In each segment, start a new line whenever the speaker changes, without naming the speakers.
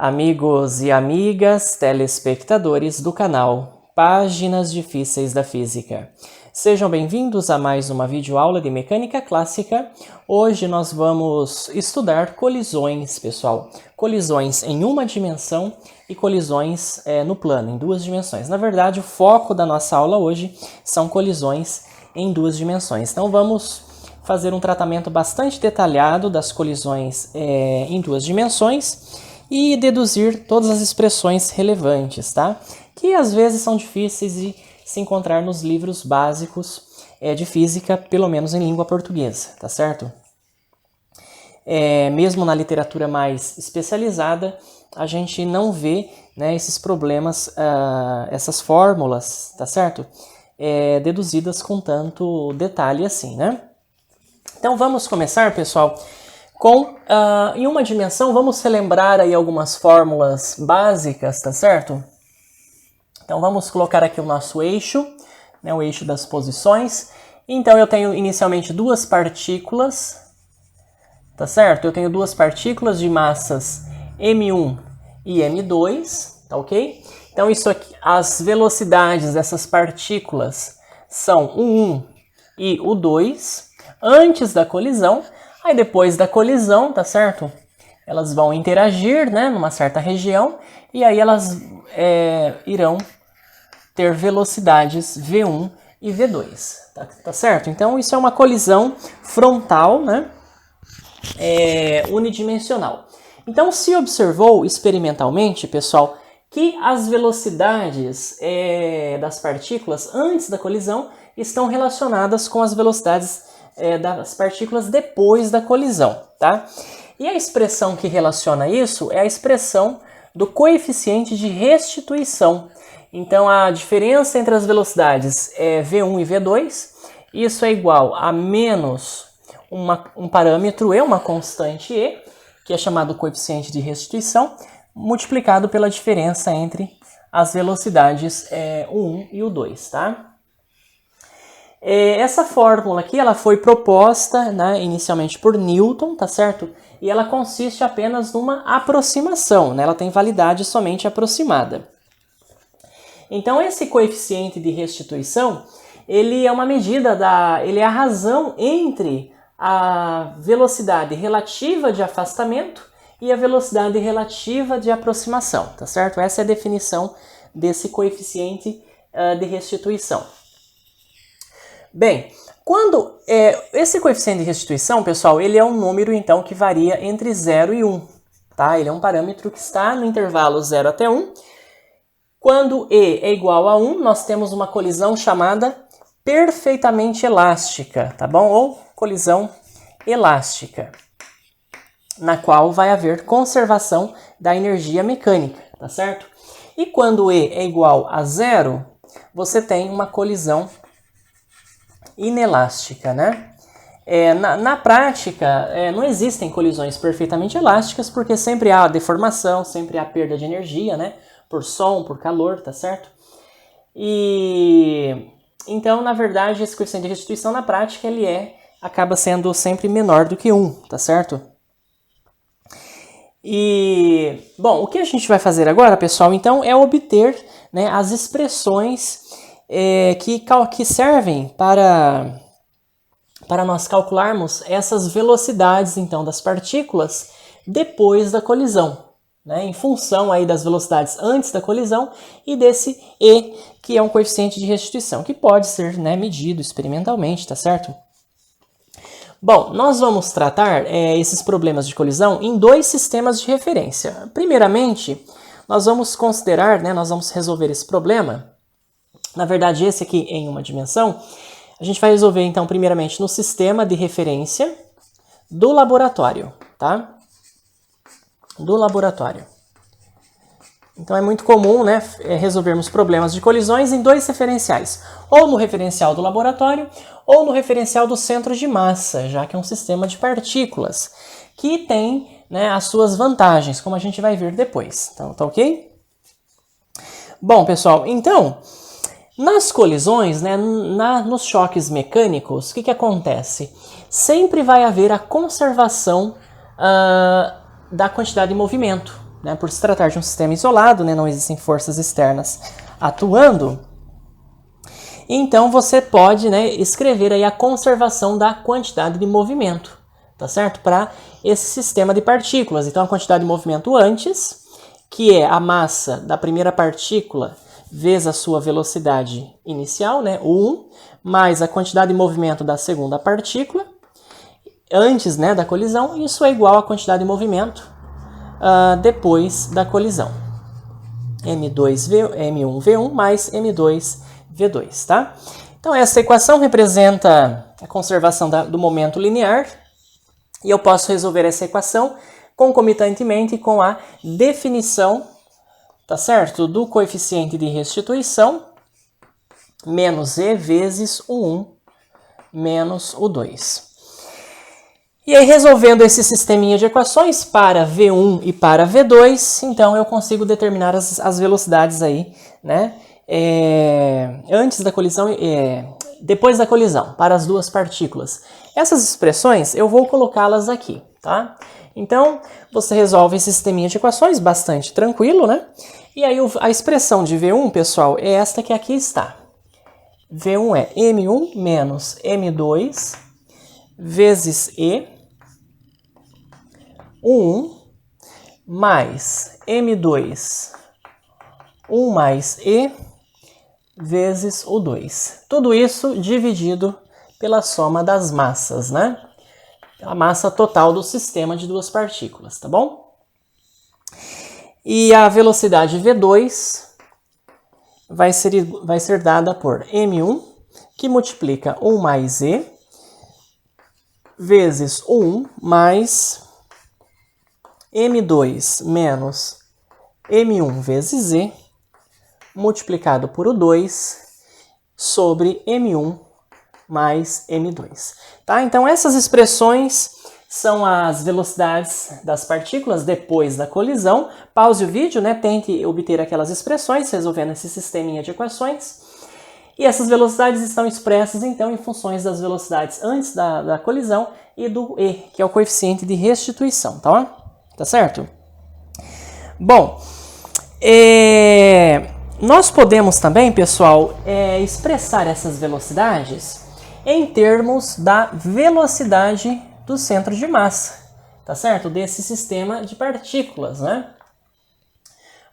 Amigos e amigas, telespectadores do canal Páginas Difíceis da Física. Sejam bem-vindos a mais uma videoaula de mecânica clássica. Hoje nós vamos estudar colisões, pessoal. Colisões em uma dimensão e colisões no plano, em duas dimensões. Na verdade, o foco da nossa aula hoje são colisões em duas dimensões. Então vamos fazer um tratamento bastante detalhado das colisões em duas dimensões e deduzir todas as expressões relevantes, tá? Que às vezes são difíceis de se encontrar nos livros básicos de física, pelo menos em língua portuguesa, tá certo? Mesmo na literatura mais especializada, a gente não vê, né, esses problemas, essas fórmulas, tá certo? Deduzidas com tanto detalhe assim, né? Então vamos começar, pessoal, com, em uma dimensão, vamos relembrar aí algumas fórmulas básicas, tá certo? Então vamos colocar aqui o nosso eixo, né, o eixo das posições. Então eu tenho inicialmente duas partículas, tá certo? Eu tenho duas partículas de massas m1 e m2, tá ok? Então isso aqui, as velocidades dessas partículas são o 1 e o 2 antes da colisão. Aí depois da colisão, tá certo? Elas vão interagir, né, numa certa região, e aí elas irão ter velocidades V1 e V2, tá certo? Então isso é uma colisão frontal, né, unidimensional. Então se observou experimentalmente, pessoal, que as velocidades das partículas antes da colisão estão relacionadas com as velocidades das partículas depois da colisão, tá? E a expressão que relaciona isso é a expressão do coeficiente de restituição. Então a diferença entre as velocidades V1 e V2, isso é igual a menos um parâmetro E, uma constante E, que é chamado coeficiente de restituição, multiplicado pela diferença entre as velocidades o 1 e o 2, tá? Essa fórmula aqui, ela foi proposta, né, inicialmente por Newton, tá certo? E ela consiste apenas numa aproximação, né? Ela tem validade somente aproximada. Então esse coeficiente de restituição, ele é uma medida ele é a razão entre a velocidade relativa de afastamento e a velocidade relativa de aproximação, tá certo? Essa é a definição desse coeficiente de restituição. Bem, quando esse coeficiente de restituição, pessoal, ele é um número, então, que varia entre 0 e 1, tá? Ele é um parâmetro que está no intervalo 0 até 1. Quando E é igual a 1, nós temos uma colisão chamada perfeitamente elástica, tá bom? Ou colisão elástica, na qual vai haver conservação da energia mecânica, tá certo? E quando E é igual a 0, você tem uma colisão inelástica, né? Na prática, não existem colisões perfeitamente elásticas, porque sempre há deformação, sempre há perda de energia, né? Por som, por calor, tá certo? E então, na verdade, esse coeficiente de restituição na prática ele acaba sendo sempre menor do que 1, tá certo? E bom, o que a gente vai fazer agora, pessoal, então, é obter, né, as expressões que servem para nós calcularmos essas velocidades, então, das partículas depois da colisão, né, em função aí das velocidades antes da colisão e desse E, que é um coeficiente de restituição, que pode ser, né, medido experimentalmente, tá certo? Bom, nós vamos tratar esses problemas de colisão em dois sistemas de referência. Primeiramente, nós vamos considerar, né, nós vamos resolver esse problema. Na verdade, esse aqui em uma dimensão, a gente vai resolver, então, primeiramente no sistema de referência do laboratório, tá? Do laboratório. Então, é muito comum, né, resolvermos problemas de colisões em dois referenciais. Ou no referencial do laboratório, ou no referencial do centro de massa, já que é um sistema de partículas, que tem, né, as suas vantagens, como a gente vai ver depois. Então, tá ok? Bom, pessoal, então, nas colisões, né, nos choques mecânicos, o que acontece? Sempre vai haver a conservação da quantidade de movimento. né, por se tratar de um sistema isolado, né, não existem forças externas atuando, então você pode, né, escrever aí a conservação da quantidade de movimento, tá certo? Para esse sistema de partículas. Então a quantidade de movimento antes, que é a massa da primeira partícula vezes a sua velocidade inicial, né, u1, mais a quantidade de movimento da segunda partícula, antes, né, da colisão, isso é igual à quantidade de movimento depois da colisão. M1V1 mais M2V2, tá? Então essa equação representa a conservação do momento linear e eu posso resolver essa equação concomitantemente com a definição, tá certo, do coeficiente de restituição menos E vezes o 1 menos o 2. E aí, resolvendo esse sisteminha de equações para V1 e para V2, então eu consigo determinar as velocidades aí, né? Antes da colisão, depois da colisão, para as duas partículas. Essas expressões eu vou colocá-las aqui, tá? Então, você resolve esse sisteminha de equações bastante tranquilo, né? E aí a expressão de V1, pessoal, é esta que aqui está. V1 é M1 menos M2 vezes E, 1 mais M2, 1 mais E, vezes o 2. Tudo isso dividido pela soma das massas, né? A massa total do sistema de duas partículas, tá bom? E a velocidade V2 vai ser dada por M1, que multiplica 1 mais E, vezes o 1 mais M2 menos M1 vezes E, multiplicado por o 2 sobre M1 mais M2. Tá? Então essas expressões são as velocidades das partículas depois da colisão. Pause o vídeo, né? Tente obter aquelas expressões resolvendo esse sisteminha de equações. E essas velocidades estão expressas então em funções das velocidades antes da colisão e do E, que é o coeficiente de restituição, tá? Tá certo? Bom, nós podemos também, pessoal, expressar essas velocidades em termos da velocidade do centro de massa, tá certo? Desse sistema de partículas, né?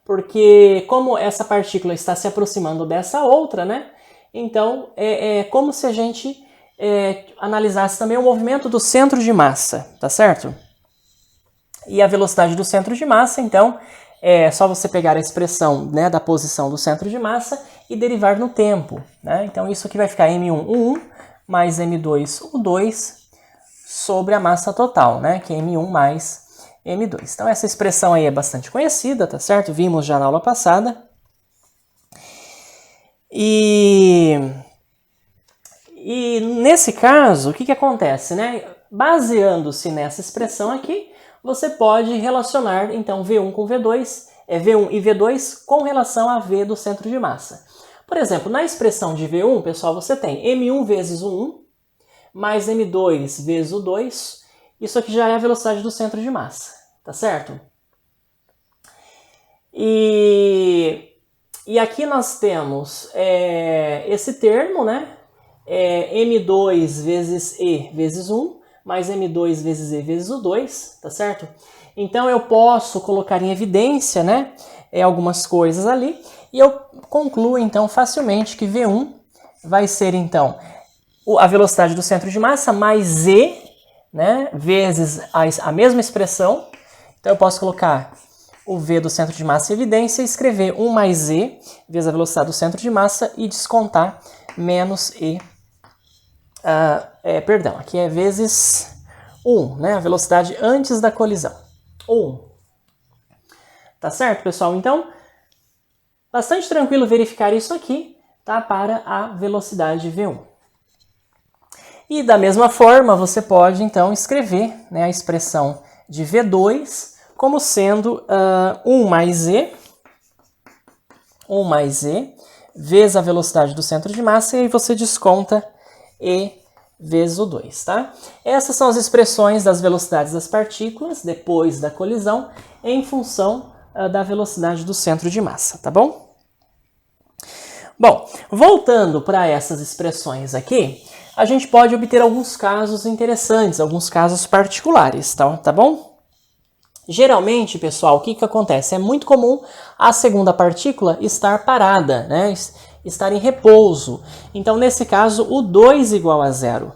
Porque como essa partícula está se aproximando dessa outra, né? Então, é como se a gente analisasse também o movimento do centro de massa, tá certo? E a velocidade do centro de massa, então, é só você pegar a expressão, né, da posição do centro de massa e derivar no tempo, né? Então, isso aqui vai ficar M1, U1, mais M2, U2, sobre a massa total, né, que é M1 mais M2. Então, essa expressão aí é bastante conhecida, tá certo? Vimos já na aula passada. E nesse caso, o que acontece, né? Baseando-se nessa expressão aqui, você pode relacionar, então, V1 com V2, V1 e V2 com relação a V do centro de massa. Por exemplo, na expressão de V1, pessoal, você tem M1 vezes o 1, mais M2 vezes o 2. Isso aqui já é a velocidade do centro de massa, tá certo? E aqui nós temos esse termo, né? M2 vezes E vezes 1, mais M2 vezes E vezes o 2, tá certo? Então eu posso colocar em evidência, né, algumas coisas ali, e eu concluo então facilmente que V1 vai ser então a velocidade do centro de massa mais E, né, vezes a mesma expressão. Então eu posso colocar o V do centro de massa em evidência e escrever 1 mais E vezes a velocidade do centro de massa e descontar menos E. Perdão, aqui é vezes 1, né? A velocidade antes da colisão. 1. Tá certo, pessoal? Então, bastante tranquilo verificar isso aqui, tá? Para a velocidade V1. E da mesma forma, você pode, então, escrever, né, a expressão de V2 como sendo 1 mais E vezes a velocidade do centro de massa, e aí você desconta E vezes o 2, tá? Essas são as expressões das velocidades das partículas depois da colisão em função da velocidade do centro de massa, tá bom? Bom, voltando para essas expressões aqui, a gente pode obter alguns casos interessantes, alguns casos particulares, tá bom? Geralmente, pessoal, o que acontece? É muito comum a segunda partícula estar parada, né? Estar em repouso. Então, nesse caso, o 2 igual a zero.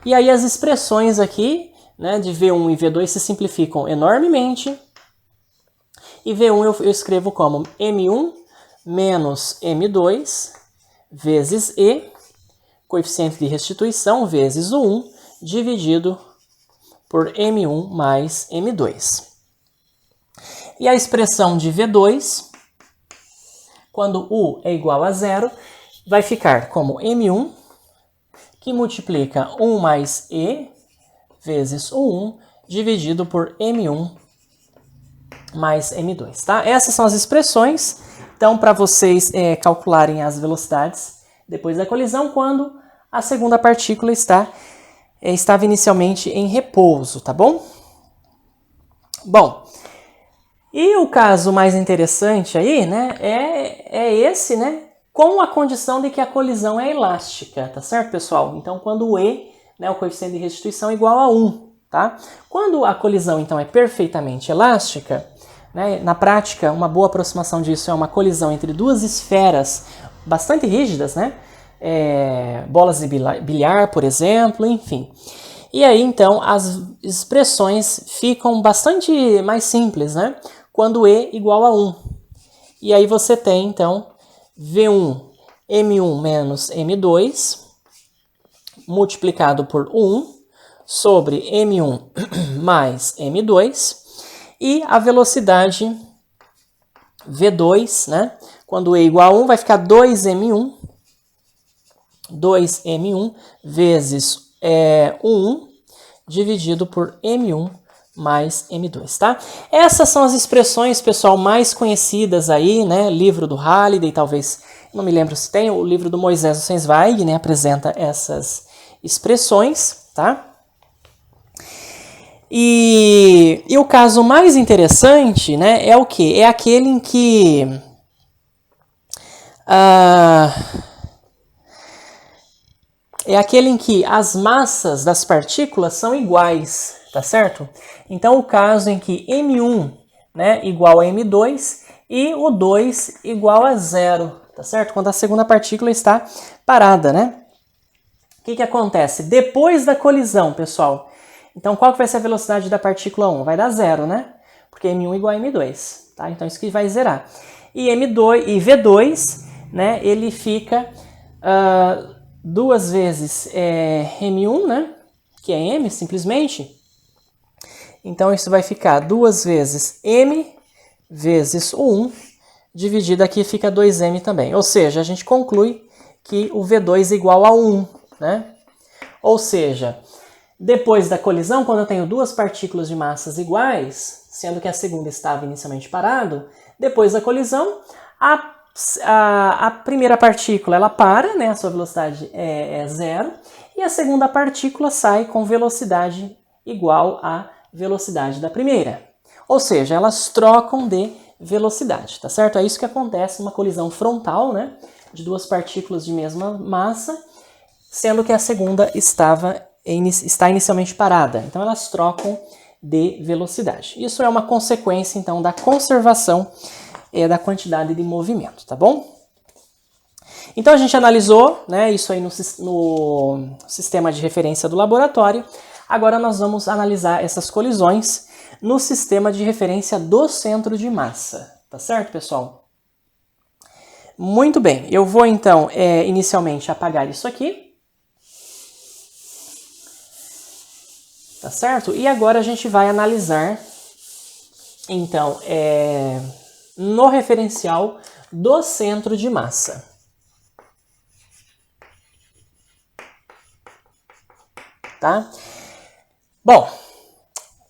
E aí as expressões aqui, né, de V1 e V2 se simplificam enormemente. E V1 eu escrevo como M1 menos M2 vezes E, coeficiente de restituição, vezes o 1, dividido por M1 mais M2. E a expressão de V2, quando U é igual a zero, vai ficar como M1, que multiplica 1 mais E, vezes o 1, dividido por M1 mais M2, tá? Essas são as expressões, então, para vocês calcularem as velocidades depois da colisão, quando a segunda partícula estava inicialmente em repouso, tá bom? Bom, e o caso mais interessante aí, né, é esse, né, com a condição de que a colisão é elástica, tá certo, pessoal? Então, quando o E, né, o coeficiente de restituição é igual a 1, tá? Quando a colisão, então, é perfeitamente elástica, né, na prática, uma boa aproximação disso é uma colisão entre duas esferas bastante rígidas, né? Bolas de bilhar, por exemplo, enfim. E aí, então, as expressões ficam bastante mais simples, né? Quando E igual a 1. E aí você tem, então, V1, M1 menos M2, multiplicado por 1, sobre M1 mais M2, e a velocidade V2, né? Quando E igual a 1, vai ficar 2M1 vezes o 1 dividido por M1 mais M2, tá? Essas são as expressões, pessoal, mais conhecidas aí, né? Livro do Halliday, talvez, não me lembro se tem, o livro do Moisés Rosenzweig, né? Apresenta essas expressões, tá? E o caso mais interessante, né, é o quê? É aquele em que as massas das partículas são iguais, tá certo? Então, o caso em que M1, né, igual a M2 e o 2 igual a zero, tá certo? Quando a segunda partícula está parada, né? O que acontece? Depois da colisão, pessoal, então qual que vai ser a velocidade da partícula 1? Vai dar zero, né? Porque M1 igual a M2, tá? Então isso que vai zerar. E V2, né, ele fica duas vezes M1, né, que é M, simplesmente. Então isso vai ficar duas vezes M vezes o 1, dividido aqui fica 2M também. Ou seja, a gente conclui que o V2 é igual a 1, né? Ou seja, depois da colisão, quando eu tenho duas partículas de massas iguais, sendo que a segunda estava inicialmente parado, depois da colisão, a primeira partícula ela para, né, a sua velocidade é zero, e a segunda partícula sai com velocidade igual à velocidade da primeira. Ou seja, elas trocam de velocidade, tá certo? É isso que acontece numa colisão frontal, né, de duas partículas de mesma massa, sendo que a segunda está inicialmente parada. Então elas trocam de velocidade. Isso é uma consequência, então, da conservação da quantidade de movimento, tá bom? Então a gente analisou, né, isso aí no sistema de referência do laboratório. Agora nós vamos analisar essas colisões no sistema de referência do centro de massa. Tá certo, pessoal? Muito bem, eu vou então inicialmente apagar isso aqui. Tá certo? E agora a gente vai analisar, então, no referencial do centro de massa. Tá? Bom,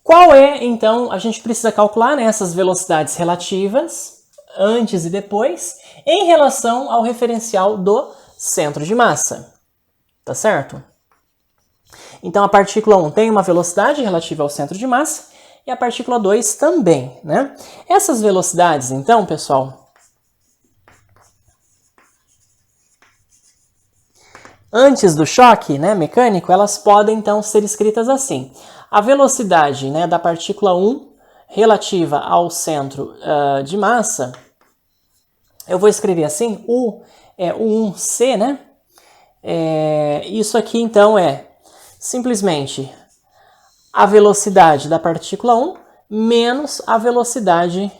qual então, a gente precisa calcular, né, essas velocidades relativas, antes e depois, em relação ao referencial do centro de massa. Tá certo? Então, a partícula 1 tem uma velocidade relativa ao centro de massa, e a partícula 2 também, né? Essas velocidades, então, pessoal, antes do choque, né, mecânico, elas podem, então, ser escritas assim. A velocidade, né, da partícula 1 relativa ao centro de massa, eu vou escrever assim, U é U1C, né? Isso aqui, então, é simplesmente a velocidade da partícula 1 menos a velocidade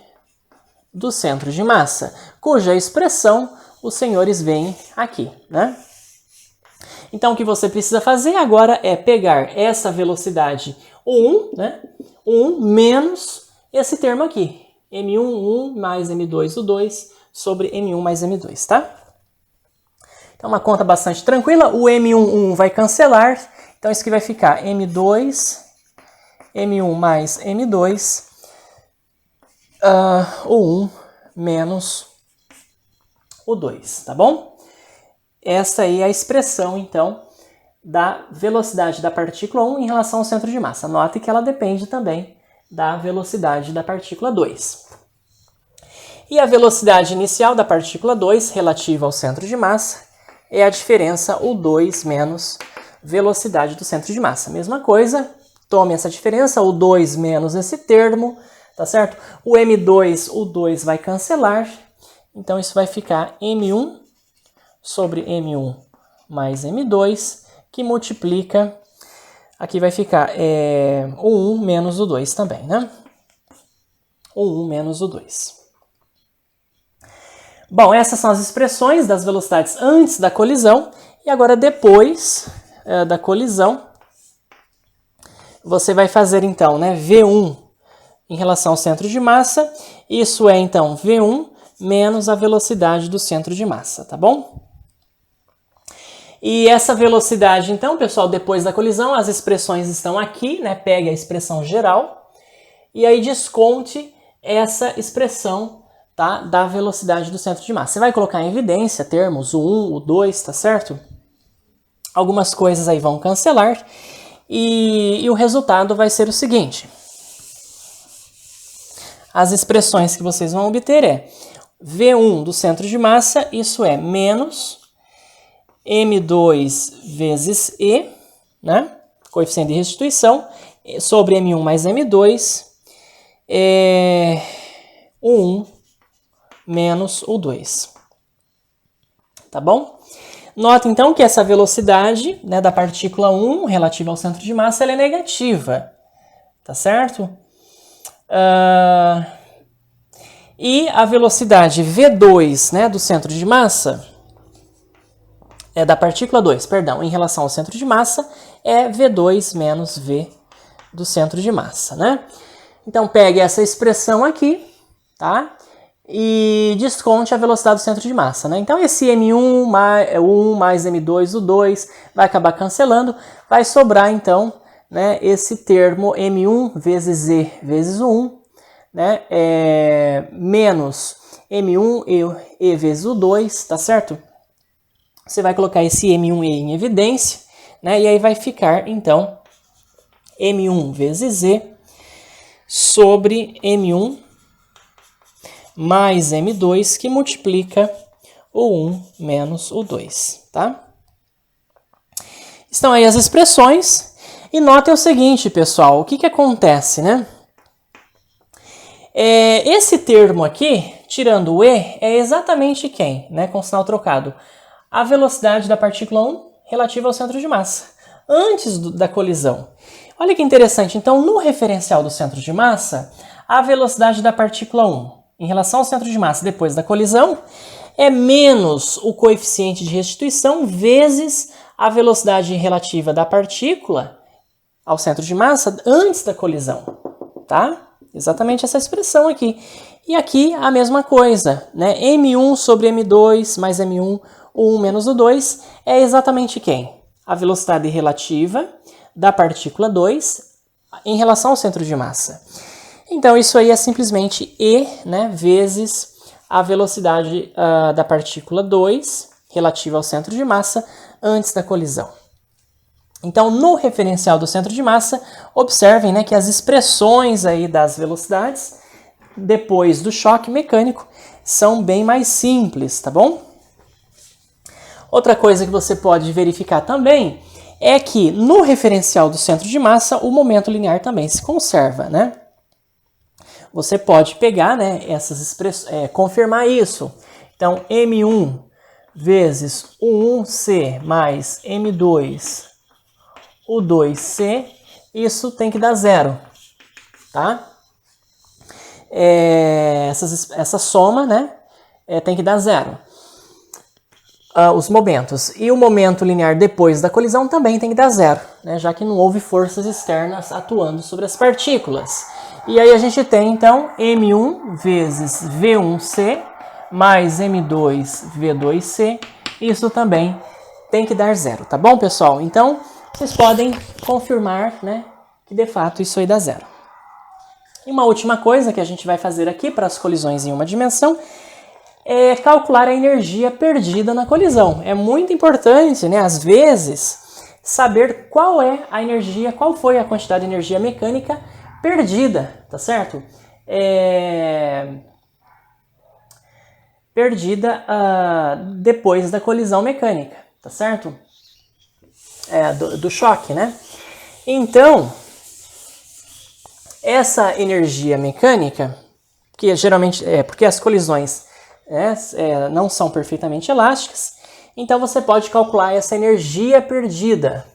do centro de massa, cuja expressão os senhores veem aqui, né? Então, o que você precisa fazer agora é pegar essa velocidade U1, né? U1 menos esse termo aqui, M1, 1 mais M2, U2, sobre M1 mais M2, tá? Então, uma conta bastante tranquila. O M1, 1 vai cancelar. Então, isso aqui vai ficar M2, M1 mais M2, O1 menos O2, tá bom? Essa aí é a expressão, então, da velocidade da partícula 1 em relação ao centro de massa. Note que ela depende também da velocidade da partícula 2. E a velocidade inicial da partícula 2 relativa ao centro de massa é a diferença U2 menos velocidade do centro de massa. Mesma coisa, tome essa diferença, U2 menos esse termo, tá certo? O M2, U2 vai cancelar, então isso vai ficar M1 sobre M1 mais M2, que multiplica, aqui vai ficar O1 menos O2 também, né? O1 menos O2. Bom, essas são as expressões das velocidades antes da colisão, e agora depois da colisão, você vai fazer então, né, V1 em relação ao centro de massa, isso é então V1 menos a velocidade do centro de massa, tá bom? E essa velocidade, então, pessoal, depois da colisão, as expressões estão aqui, né? Pegue a expressão geral e aí desconte essa expressão, tá, da velocidade do centro de massa. Você vai colocar em evidência termos o 1, o 2, tá certo? Algumas coisas aí vão cancelar e o resultado vai ser o seguinte. As expressões que vocês vão obter é V1 do centro de massa, isso é menos M2 vezes E, né? Coeficiente de restituição, sobre M1 mais M2, O1 menos O2. Tá bom? Nota então que essa velocidade, né, da partícula 1 relativa ao centro de massa ela é negativa, tá certo? E a velocidade V2, né, do centro de massa, da partícula 2, perdão, em relação ao centro de massa, é V2 menos V do centro de massa, né? Então, pegue essa expressão aqui, tá? E desconte a velocidade do centro de massa, né? Então, esse M1 mais M2, O2, vai acabar cancelando, vai sobrar, então, né, esse termo M1 vezes E vezes O1, né? Menos M1 E vezes O2, tá certo? Você vai colocar esse M1E em evidência, né? E aí vai ficar, então, M1 vezes E sobre M1 mais M2, que multiplica o 1 menos o 2, tá? Estão aí as expressões. E notem o seguinte, pessoal, o que acontece, né? Esse termo aqui, tirando o E, é exatamente quem, né? Com sinal trocado. A velocidade da partícula 1 relativa ao centro de massa, antes da colisão. Olha que interessante, então no referencial do centro de massa, a velocidade da partícula 1 em relação ao centro de massa depois da colisão é menos o coeficiente de restituição vezes a velocidade relativa da partícula ao centro de massa antes da colisão, tá? Exatamente essa expressão aqui. E aqui a mesma coisa, né? M1 sobre M2 mais M1, o 1 menos o 2 é exatamente quem? A velocidade relativa da partícula 2 em relação ao centro de massa. Então, isso aí é simplesmente E, né, vezes a velocidade da partícula 2 relativa ao centro de massa antes da colisão. Então, no referencial do centro de massa, observem, né, que as expressões aí das velocidades, depois do choque mecânico, são bem mais simples, tá bom? Outra coisa que você pode verificar também é que no referencial do centro de massa, o momento linear também se conserva, né? Você pode pegar, né, essas expressões, confirmar isso. Então, M1 vezes U1C mais M2 U2C, isso tem que dar zero, tá? Essa soma, né, tem que dar zero. Os momentos. E o momento linear depois da colisão também tem que dar zero, né, já que não houve forças externas atuando sobre as partículas. E aí a gente tem, então, M1 vezes V1C mais M2 V2C, isso também tem que dar zero, tá bom, pessoal? Então, vocês podem confirmar, né, que de fato isso aí dá zero. E uma última coisa que a gente vai fazer aqui para as colisões em uma dimensão é calcular a energia perdida na colisão. É muito importante, né, às vezes, saber qual é a energia, qual foi a quantidade de energia mecânica perdida, tá certo? Perdida depois da colisão mecânica, tá certo? Do choque, né? Então, essa energia mecânica, que geralmente porque as colisões não são perfeitamente elásticas, então você pode calcular essa energia perdida.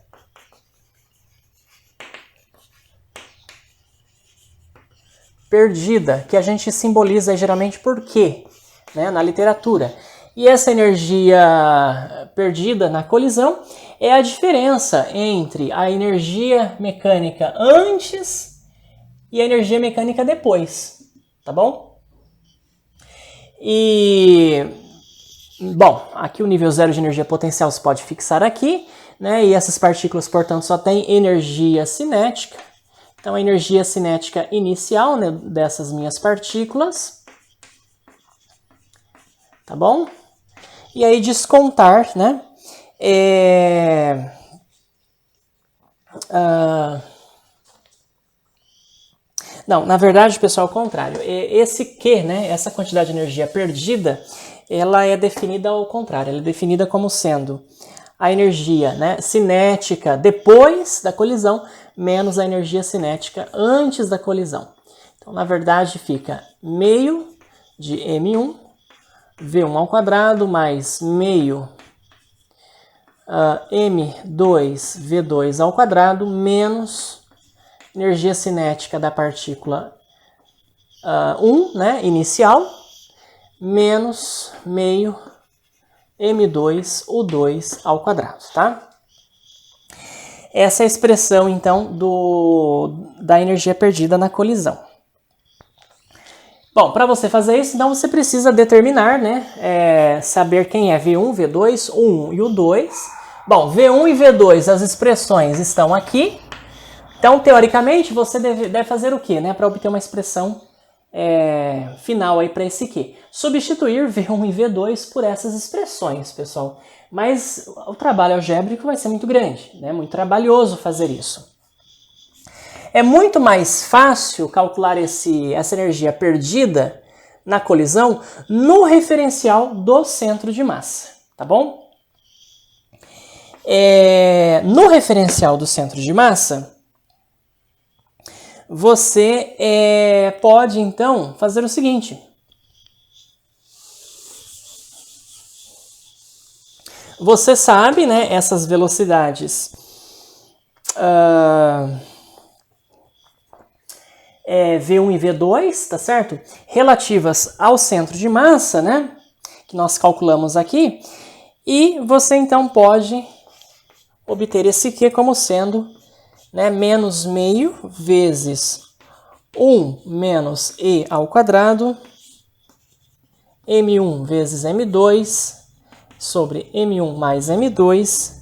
Que a gente simboliza geralmente por quê, né, na literatura. E essa energia perdida na colisão é a diferença entre a energia mecânica antes e a energia mecânica depois, tá bom? E, bom, aqui o nível zero de energia potencial se pode fixar aqui, né, e essas partículas, portanto, só têm energia cinética. Então, a energia cinética inicial, né, dessas minhas partículas, tá bom? E aí descontar, né? Não, na verdade, pessoal, ao contrário. Esse Q, né, essa quantidade de energia perdida, ela é definida ao contrário. Ela é definida como sendo a energia, né, cinética depois da colisão menos a energia cinética antes da colisão. Então, na verdade, fica meio de M1 V1 ao quadrado mais meio M2 V2 ao quadrado menos energia cinética da partícula 1, né, inicial, menos meio M2 U2 ao quadrado, tá? Essa é a expressão, então, da energia perdida na colisão. Bom, para você fazer isso, então você precisa determinar, né, saber quem é V1, V2, U1 e U2. Bom, V1 e V2, as expressões estão aqui. Então, teoricamente, você deve fazer o quê, né, para obter uma expressão final aí para esse Q? Substituir V1 e V2 por essas expressões, pessoal. Mas o trabalho algébrico vai ser muito grande, né, muito trabalhoso fazer isso. É muito mais fácil calcular essa energia perdida na colisão no referencial do centro de massa, tá bom? No referencial do centro de massa, você pode, então, fazer o seguinte. Você sabe, né, essas velocidades V1 e V2, tá certo? Relativas ao centro de massa, né? Que nós calculamos aqui. E você, então, pode obter esse Q como sendo, né, menos meio vezes 1 menos E ao quadrado, M1 vezes M2, sobre M1 mais M2,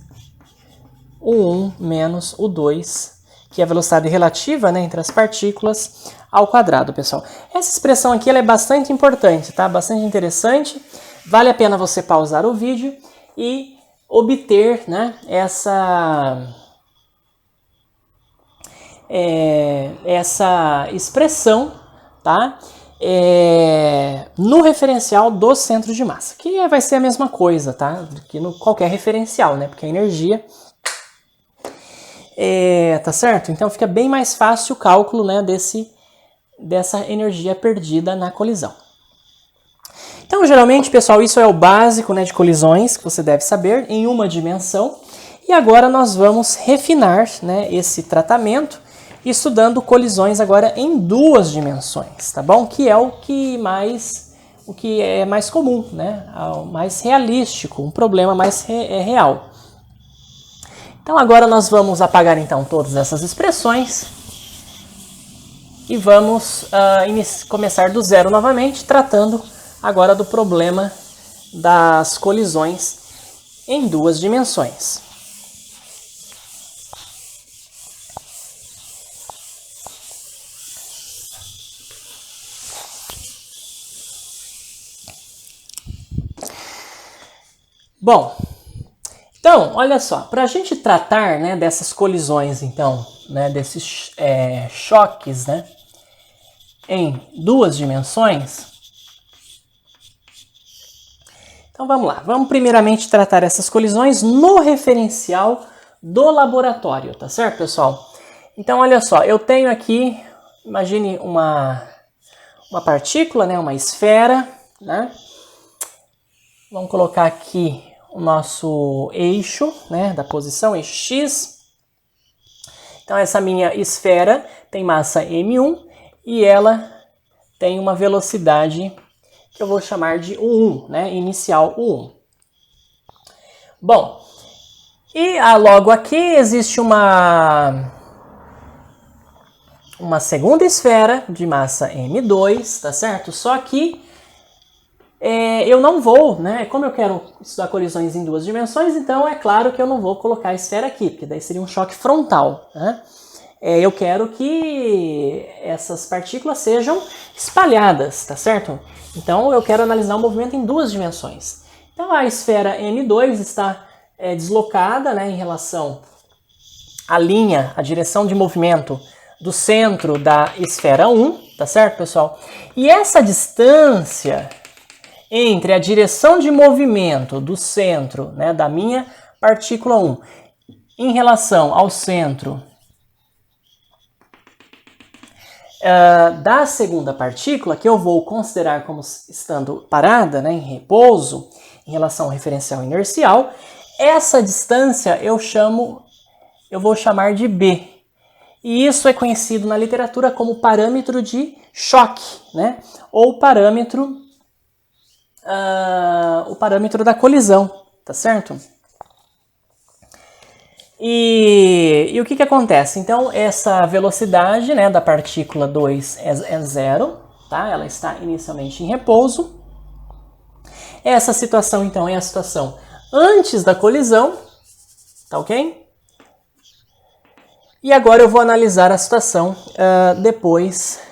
U1 menos U2, que é a velocidade relativa, né, entre as partículas, ao quadrado, pessoal. Essa expressão aqui ela é bastante importante, tá? Bastante interessante. Vale a pena você pausar o vídeo e obter, né, essa essa expressão, tá? No referencial do centro de massa, que vai ser a mesma coisa, tá? Que no qualquer referencial, né? Porque a energia tá certo? Então fica bem mais fácil o cálculo, né, dessa energia perdida na colisão. Então, geralmente, pessoal, isso é o básico, né, de colisões que você deve saber em uma dimensão. E agora nós vamos refinar, né, esse tratamento estudando colisões agora em duas dimensões, tá bom? Que é o que é mais comum, né? O mais realístico, um problema mais real. Então agora nós vamos apagar então todas essas expressões e vamos começar do zero novamente, tratando agora do problema das colisões em duas dimensões. Bom, então, olha só, para a gente tratar, né, dessas colisões, então, né, desses choques, né, em duas dimensões, então vamos lá, vamos primeiramente tratar essas colisões no referencial do laboratório, tá certo, pessoal? Então, olha só, eu tenho aqui, imagine uma partícula, né, uma esfera, né? Vamos colocar aqui o nosso eixo, né, da posição, eixo X. Então essa minha esfera tem massa m1 e ela tem uma velocidade que eu vou chamar de U1, né, inicial U1. Bom, e logo aqui existe uma segunda esfera de massa m2, tá certo? Só que eu não vou, né? Como eu quero estudar colisões em duas dimensões, então é claro que eu não vou colocar a esfera aqui, porque daí seria um choque frontal, né? Eu quero que essas partículas sejam espalhadas, tá certo? Então eu quero analisar o movimento em duas dimensões. Então a esfera M2 está deslocada, né, em relação à linha, a direção de movimento do centro da esfera 1, tá certo, pessoal? E essa distância entre a direção de movimento do centro, né, da minha partícula 1 em relação ao centro da segunda partícula, que eu vou considerar como estando parada, né, em repouso, em relação ao referencial inercial, essa distância eu vou chamar de B. E isso é conhecido na literatura como parâmetro de choque, né, ou o parâmetro da colisão, tá certo? E o que acontece? Então, essa velocidade, né, da partícula 2 é zero, tá? Ela está inicialmente em repouso. Essa situação, então, é a situação antes da colisão, tá ok? E agora eu vou analisar a situação depois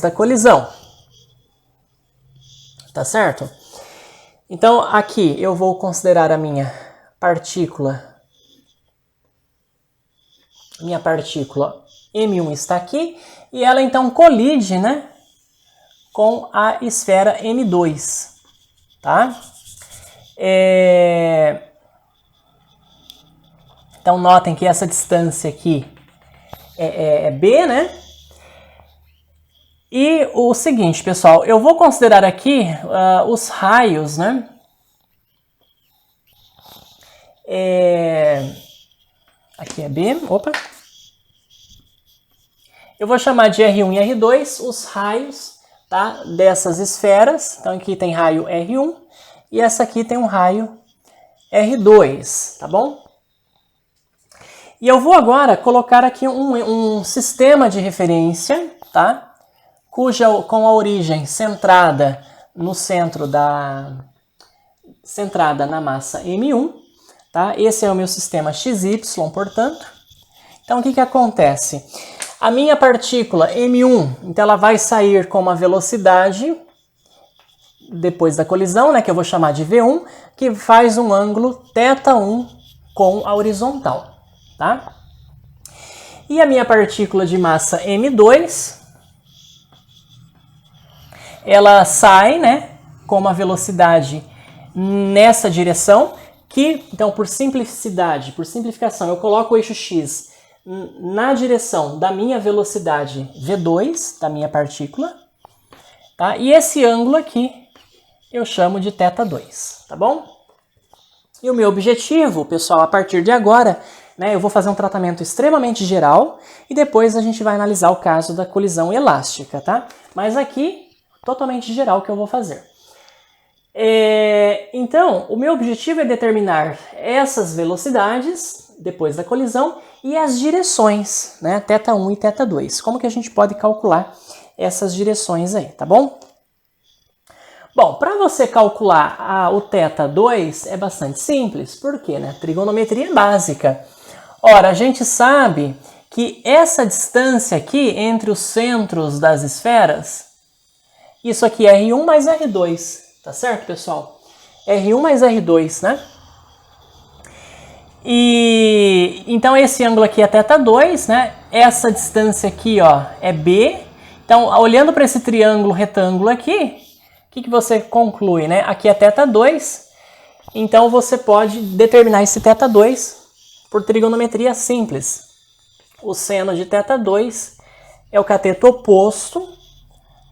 da colisão. Tá certo? Então, aqui eu vou considerar a minha partícula M1 está aqui, e ela então colide, né, com a esfera M2, tá? Então, notem que essa distância aqui é B, né? E o seguinte, pessoal, eu vou considerar aqui os raios, né? Aqui é B, opa. Eu vou chamar de R1 e R2 os raios, tá, dessas esferas. Então aqui tem raio R1 e essa aqui tem um raio R2, tá bom? E eu vou agora colocar aqui um sistema de referência, tá? Com a origem centrada no centro centrada na massa M1, tá? Esse é o meu sistema XY, portanto. Então, o que acontece? A minha partícula M1, então ela vai sair com uma velocidade depois da colisão, né, que eu vou chamar de V1, que faz um ângulo θ1 com a horizontal, tá? E a minha partícula de massa M2, ela sai, né, com uma velocidade nessa direção, que, então, por simplicidade, por simplificação, eu coloco o eixo X na direção da minha velocidade V2, da minha partícula, tá? E esse ângulo aqui eu chamo de θ2, tá bom? E o meu objetivo, pessoal, a partir de agora, né, eu vou fazer um tratamento extremamente geral e depois a gente vai analisar o caso da colisão elástica, tá? Mas aqui, totalmente geral que eu vou fazer. Então, o meu objetivo é determinar essas velocidades depois da colisão e as direções, né, θ1 e θ2. Como que a gente pode calcular essas direções aí, tá bom? Bom, para você calcular o θ2 é bastante simples, porque, né, trigonometria básica. Ora, a gente sabe que essa distância aqui entre os centros das esferas, isso aqui é R1 mais R2, tá certo, pessoal? R1 mais R2, né? E então esse ângulo aqui é θ2, né? Essa distância aqui, ó, é B. Então, olhando para esse triângulo retângulo aqui, o que você conclui, né? Aqui é θ2. Então você pode determinar esse θ2 por trigonometria simples. O seno de θ2 é o cateto oposto,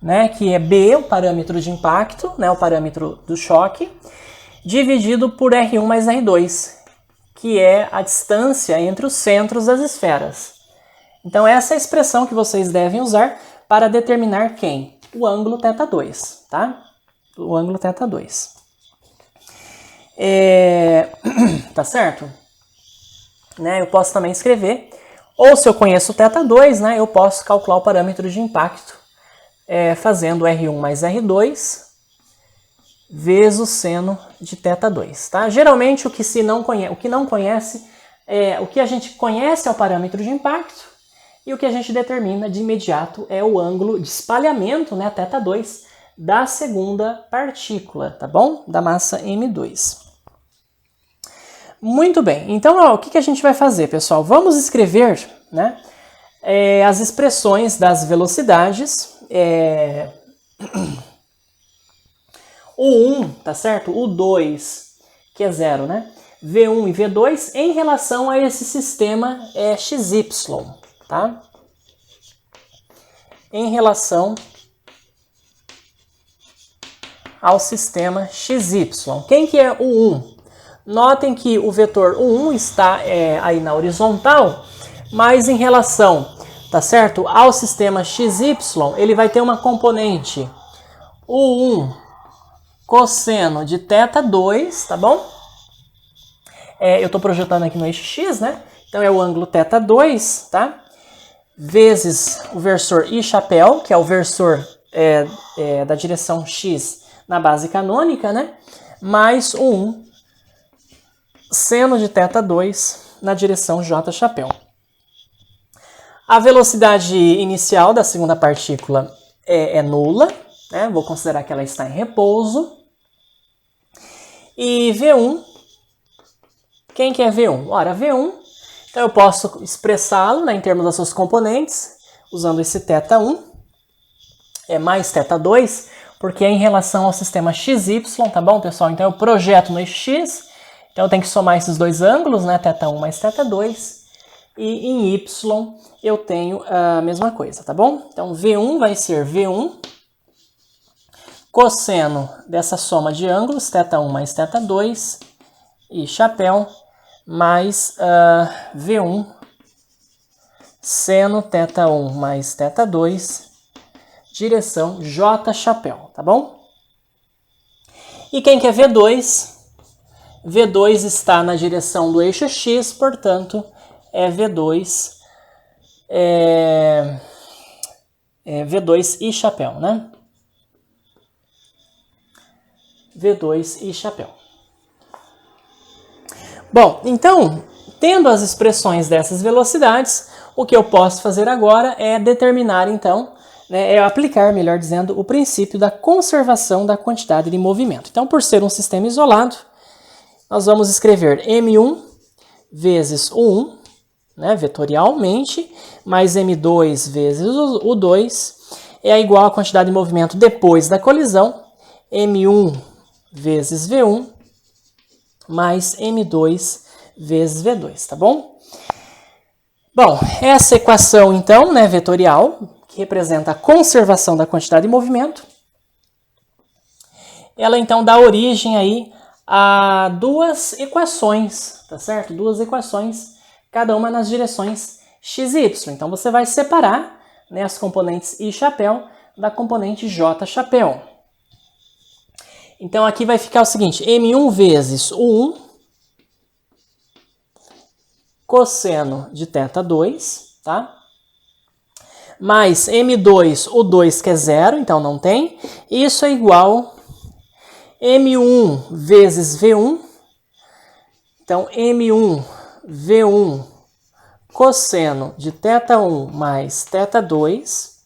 né, que é B, o parâmetro de impacto, né, o parâmetro do choque, dividido por R1 mais R2, que é a distância entre os centros das esferas. Então essa é a expressão que vocês devem usar para determinar quem? O ângulo θ2, tá? O ângulo θ2. Tá certo? Né, eu posso também escrever, ou se eu conheço o θ2, né, eu posso calcular o parâmetro de impacto fazendo R1 mais R2 vezes o seno de θ2, tá? Geralmente o que não conhece, o que a gente conhece é o parâmetro de impacto e o que a gente determina de imediato é o ângulo de espalhamento, né, θ2, da segunda partícula, tá bom? Da massa M2. Muito bem, então ó, o que a gente vai fazer, pessoal? Vamos escrever, né, as expressões das velocidades, o 1, tá certo? O 2, que é 0, né? V1 e V2 em relação a esse sistema XY, tá? Em relação ao sistema XY. Quem que é o 1? Notem que o vetor U1 está aí na horizontal, mas em relação, tá certo, ao sistema XY, ele vai ter uma componente U1 cosseno de θ2, tá bom? Eu estou projetando aqui no eixo X, né? Então é o ângulo θ2, tá? Vezes o versor I chapéu, que é o versor da direção X na base canônica, né? Mais o 1 seno de θ2 na direção J chapéu. A velocidade inicial da segunda partícula é nula, né? Vou considerar que ela está em repouso. E V1, quem que é V1? Ora, V1, então eu posso expressá-lo, né, em termos das suas componentes, usando esse θ1, mais θ2, porque é em relação ao sistema XY, tá bom, pessoal? Então eu projeto no eixo X, então eu tenho que somar esses dois ângulos, né, θ1 mais θ2, e em Y eu tenho a mesma coisa, tá bom? Então V1 vai ser V1 cosseno dessa soma de ângulos, θ1 mais θ2, e chapéu, mais V1 seno θ1 mais θ2, direção J chapéu, tá bom? E quem que é V2? V2 está na direção do eixo X, portanto, é V2, V2 e chapéu, né? V2 e chapéu. Bom, então, tendo as expressões dessas velocidades, o que eu posso fazer agora é determinar, então, né, aplicar, melhor dizendo, o princípio da conservação da quantidade de movimento. Então, por ser um sistema isolado, nós vamos escrever M1 vezes o 1, né, vetorialmente, mais m2 vezes o 2 é igual à quantidade de movimento depois da colisão, m1 vezes v1, mais m2 vezes v2, tá bom? Bom, essa equação, então, né, vetorial, que representa a conservação da quantidade de movimento, ela, então, dá origem aí a duas equações, tá certo? Duas equações, cada uma nas direções x e y. Então, você vai separar, né, as componentes I chapéu da componente J chapéu. Então, aqui vai ficar o seguinte, m1 vezes o 1 cosseno de θ2, tá? Mais m2, o 2 que é zero, então não tem. Isso é igual m1 vezes v1. Então, m1 v1 cosseno de θ1 mais θ2.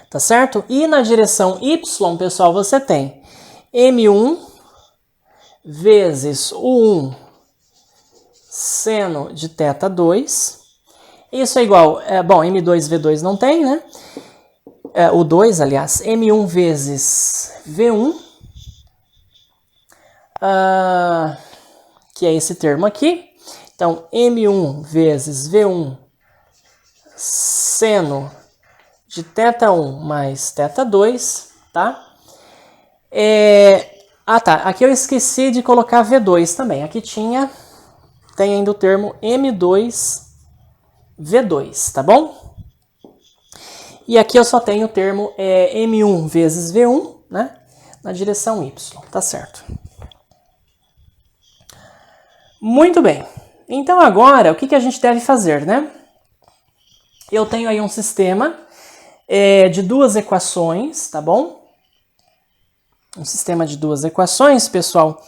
Tá certo? E na direção y, pessoal, você tem m1 vezes o 1 seno de θ2. Isso é igual, bom, m2, v2 não tem, né? O 2, aliás, m1 vezes v1, que é esse termo aqui. Então, m1 vezes v1 seno de θ1 mais θ2, tá? Tá, aqui eu esqueci de colocar v2 também. Aqui tem ainda o termo m2 v2, tá bom? E aqui eu só tenho o termo m1 vezes v1, né? Na direção y, tá certo? Muito bem. Então agora, o que a gente deve fazer, né? Eu tenho aí um sistema de duas equações, tá bom? Um sistema de duas equações, pessoal.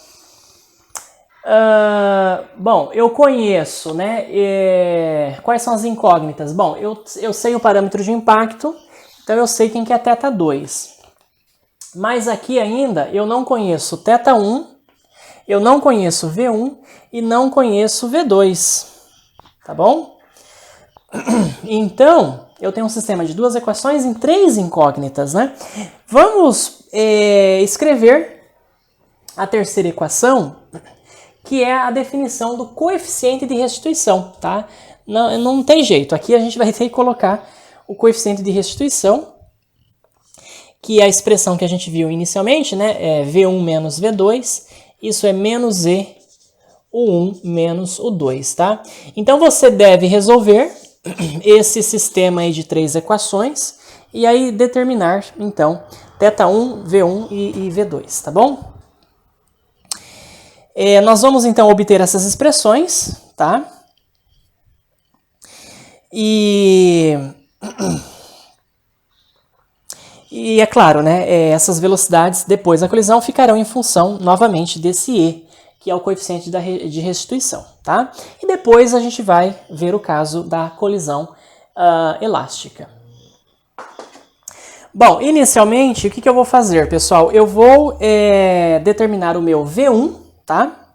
Bom, eu conheço, né? Quais são as incógnitas? Bom, eu sei o parâmetro de impacto, então eu sei quem que é θ2. Mas aqui ainda eu não conheço θ1, eu não conheço V1 e não conheço V2, tá bom? Então, eu tenho um sistema de duas equações em três incógnitas, né? Vamos escrever a terceira equação, que é a definição do coeficiente de restituição, tá? Não tem jeito, aqui a gente vai ter que colocar o coeficiente de restituição, que é a expressão que a gente viu inicialmente, né? V1 menos V2, isso é menos E, o 1 menos o 2, tá? Então você deve resolver esse sistema aí de três equações e aí determinar, então, θ1, V1 e V2, tá bom? Nós vamos, então, obter essas expressões, tá? E é claro, né, essas velocidades depois da colisão ficarão em função, novamente, desse E, que é o coeficiente de restituição, tá? E depois a gente vai ver o caso da colisão elástica. Bom, inicialmente, o que eu vou fazer, pessoal? Eu vou determinar o meu V1, tá?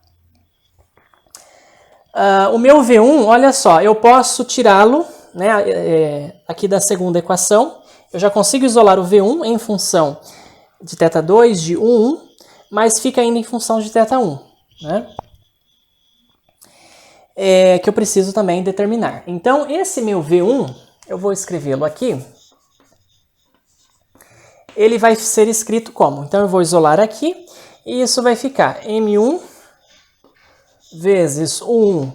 O meu V1, olha só, eu posso tirá-lo, né, aqui da segunda equação. Eu já consigo isolar o V1 em função de θ2, de 1, mas fica ainda em função de θ1, né? Que eu preciso também determinar. Então, esse meu V1, eu vou escrevê-lo aqui. Ele vai ser escrito como? Então, eu vou isolar aqui, e isso vai ficar M1 vezes o 1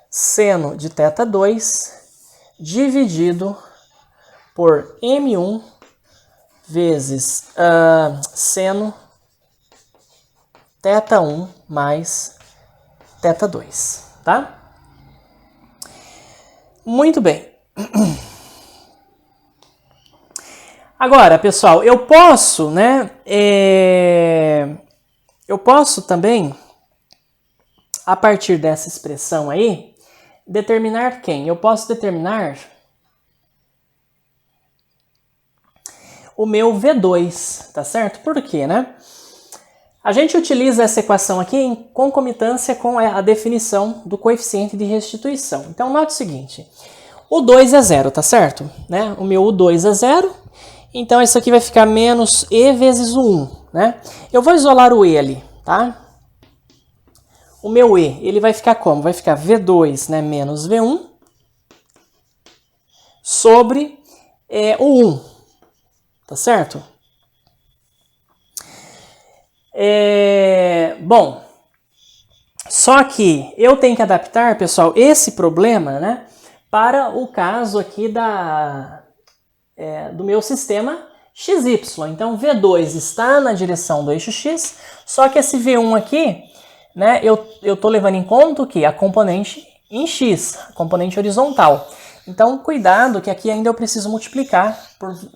seno de θ2 dividido por M1 vezes seno θ1 mais θ2, tá? Muito bem. Agora, pessoal, eu posso, né, eu posso também, a partir dessa expressão aí, determinar quem? Eu posso determinar o meu V2, tá certo? Por quê, né? A gente utiliza essa equação aqui em concomitância com a definição do coeficiente de restituição. Então, note o seguinte, o 2 é zero, tá certo? Né? O meu U2 é zero, então isso aqui vai ficar menos E vezes o 1, né? Eu vou isolar o E ali, tá? O meu E, ele vai ficar como? Vai ficar V2, né, menos V1 sobre o 1, tá certo? Bom, só que eu tenho que adaptar, pessoal, esse problema, né, para o caso aqui do meu sistema XY. Então, V2 está na direção do eixo X, só que esse V1 aqui, né, eu estou levando em conta o quê? A componente em X, a componente horizontal. Então, cuidado que aqui ainda eu preciso multiplicar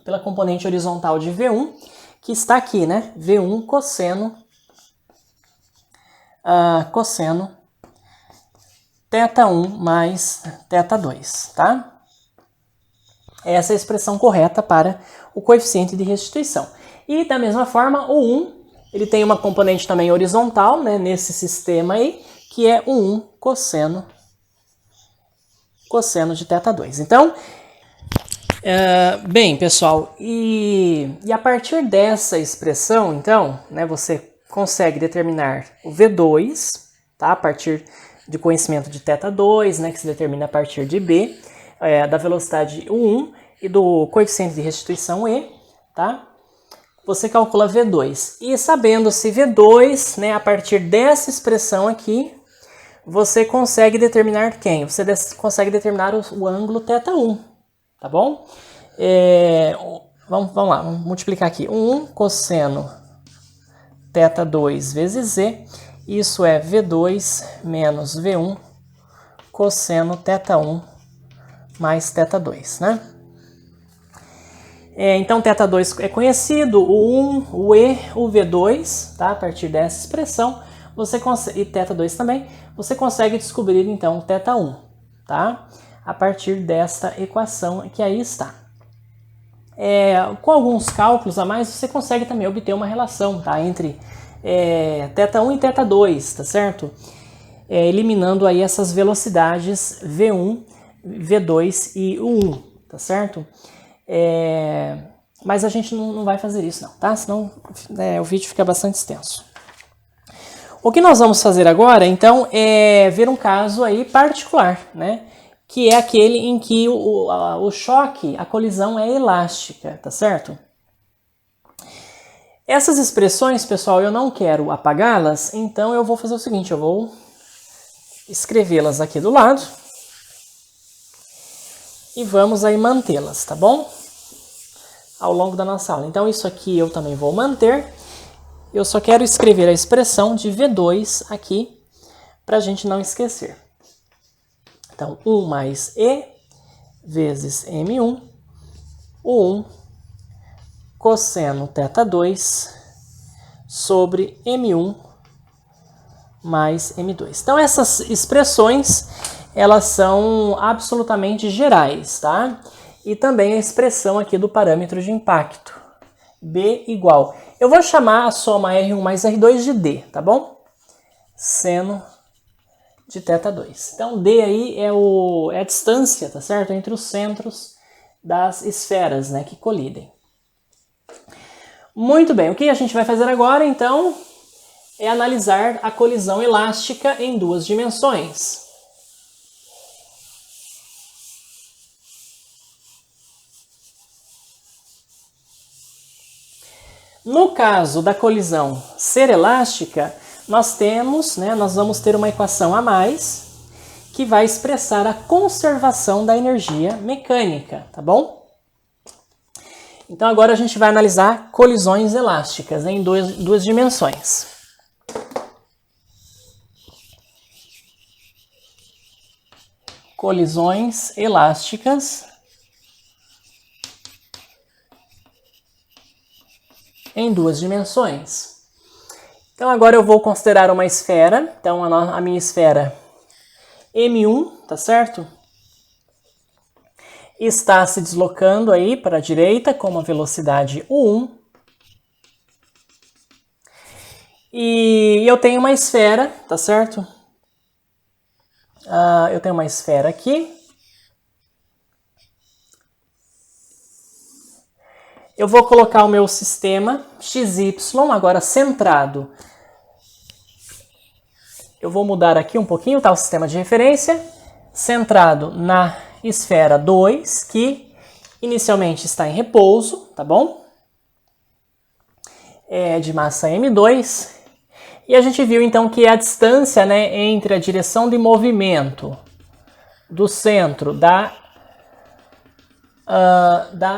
pela componente horizontal de V1, que está aqui, né? V1 cosseno θ1 mais θ2, tá? Essa é a expressão correta para o coeficiente de restituição. E da mesma forma, o 1, ele tem uma componente também horizontal, né, nesse sistema aí, que é o 1 cosseno de θ2. Então, bem, pessoal, e a partir dessa expressão, então, né, você consegue determinar o V2, tá, a partir de conhecimento de θ2, né, que se determina a partir de B, da velocidade U1 e do coeficiente de restituição E, tá? Você calcula V2. E sabendo-se V2, né, a partir dessa expressão aqui, você consegue determinar quem? Você consegue determinar o ângulo θ1, tá bom? Vamos lá, vamos multiplicar aqui. 1 cosseno θ2 vezes Z, isso é V2 menos V1 cosseno θ1 mais θ2, né? Então, θ2 é conhecido, o 1, o E, o V2, tá? A partir dessa expressão, você consegue, e θ2 também, você consegue descobrir, então, θ1, tá? A partir desta equação que aí está. Com alguns cálculos a mais, você consegue também obter uma relação, tá? Entre θ1 e θ2, tá certo? Eliminando aí essas velocidades V1, V2 e U1, tá certo? Mas a gente não vai fazer isso não, tá? Senão o vídeo fica bastante extenso. O que nós vamos fazer agora, então, é ver um caso aí particular, né? Que é aquele em que o choque, a colisão é elástica, tá certo? Essas expressões, pessoal, eu não quero apagá-las, então eu vou fazer o seguinte, eu vou escrevê-las aqui do lado e vamos aí mantê-las, tá bom? Ao longo da nossa aula. Então isso aqui eu também vou manter. Eu só quero escrever a expressão de V2 aqui, para a gente não esquecer. Então, 1 mais E vezes M1, o 1 cosseno θ2 sobre M1 mais M2. Então, essas expressões, elas são absolutamente gerais, tá? E também a expressão aqui do parâmetro de impacto, B igual. Eu vou chamar a soma R1 mais R2 de D, tá bom? Seno de θ2. Então, D aí é a distância, tá certo? Entre os centros das esferas, né, que colidem. Muito bem, o que a gente vai fazer agora, então, é analisar a colisão elástica em duas dimensões. No caso da colisão ser elástica, nós vamos ter uma equação a mais que vai expressar a conservação da energia mecânica, tá bom? Então agora a gente vai analisar colisões elásticas em duas dimensões. Colisões elásticas em duas dimensões. Então agora eu vou considerar uma esfera, então a minha esfera M1, tá certo? Está se deslocando aí para a direita com uma velocidade U1. E eu tenho uma esfera, tá certo? Eu tenho uma esfera aqui. Eu vou colocar o meu sistema XY agora centrado. Eu vou mudar aqui um pouquinho, tá? O sistema de referência. Centrado na esfera 2, que inicialmente está em repouso, tá bom? É de massa M2. E a gente viu então que a distância, né, entre a direção de movimento do centro da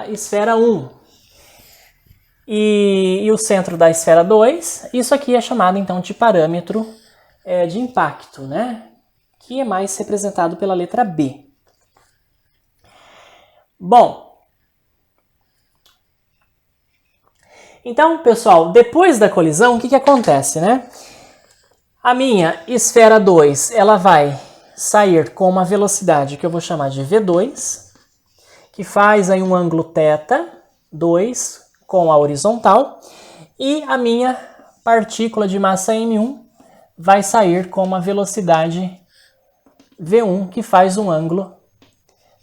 esfera 1 e o centro da esfera 2, isso aqui é chamado então de parâmetro de impacto, né? Que é mais representado pela letra B. Bom, então, pessoal, depois da colisão, o que acontece, né? A minha esfera 2, ela vai sair com uma velocidade que eu vou chamar de V2, que faz aí um ângulo θ2 com a horizontal, e a minha partícula de massa M1 vai sair com uma velocidade V1, que faz um ângulo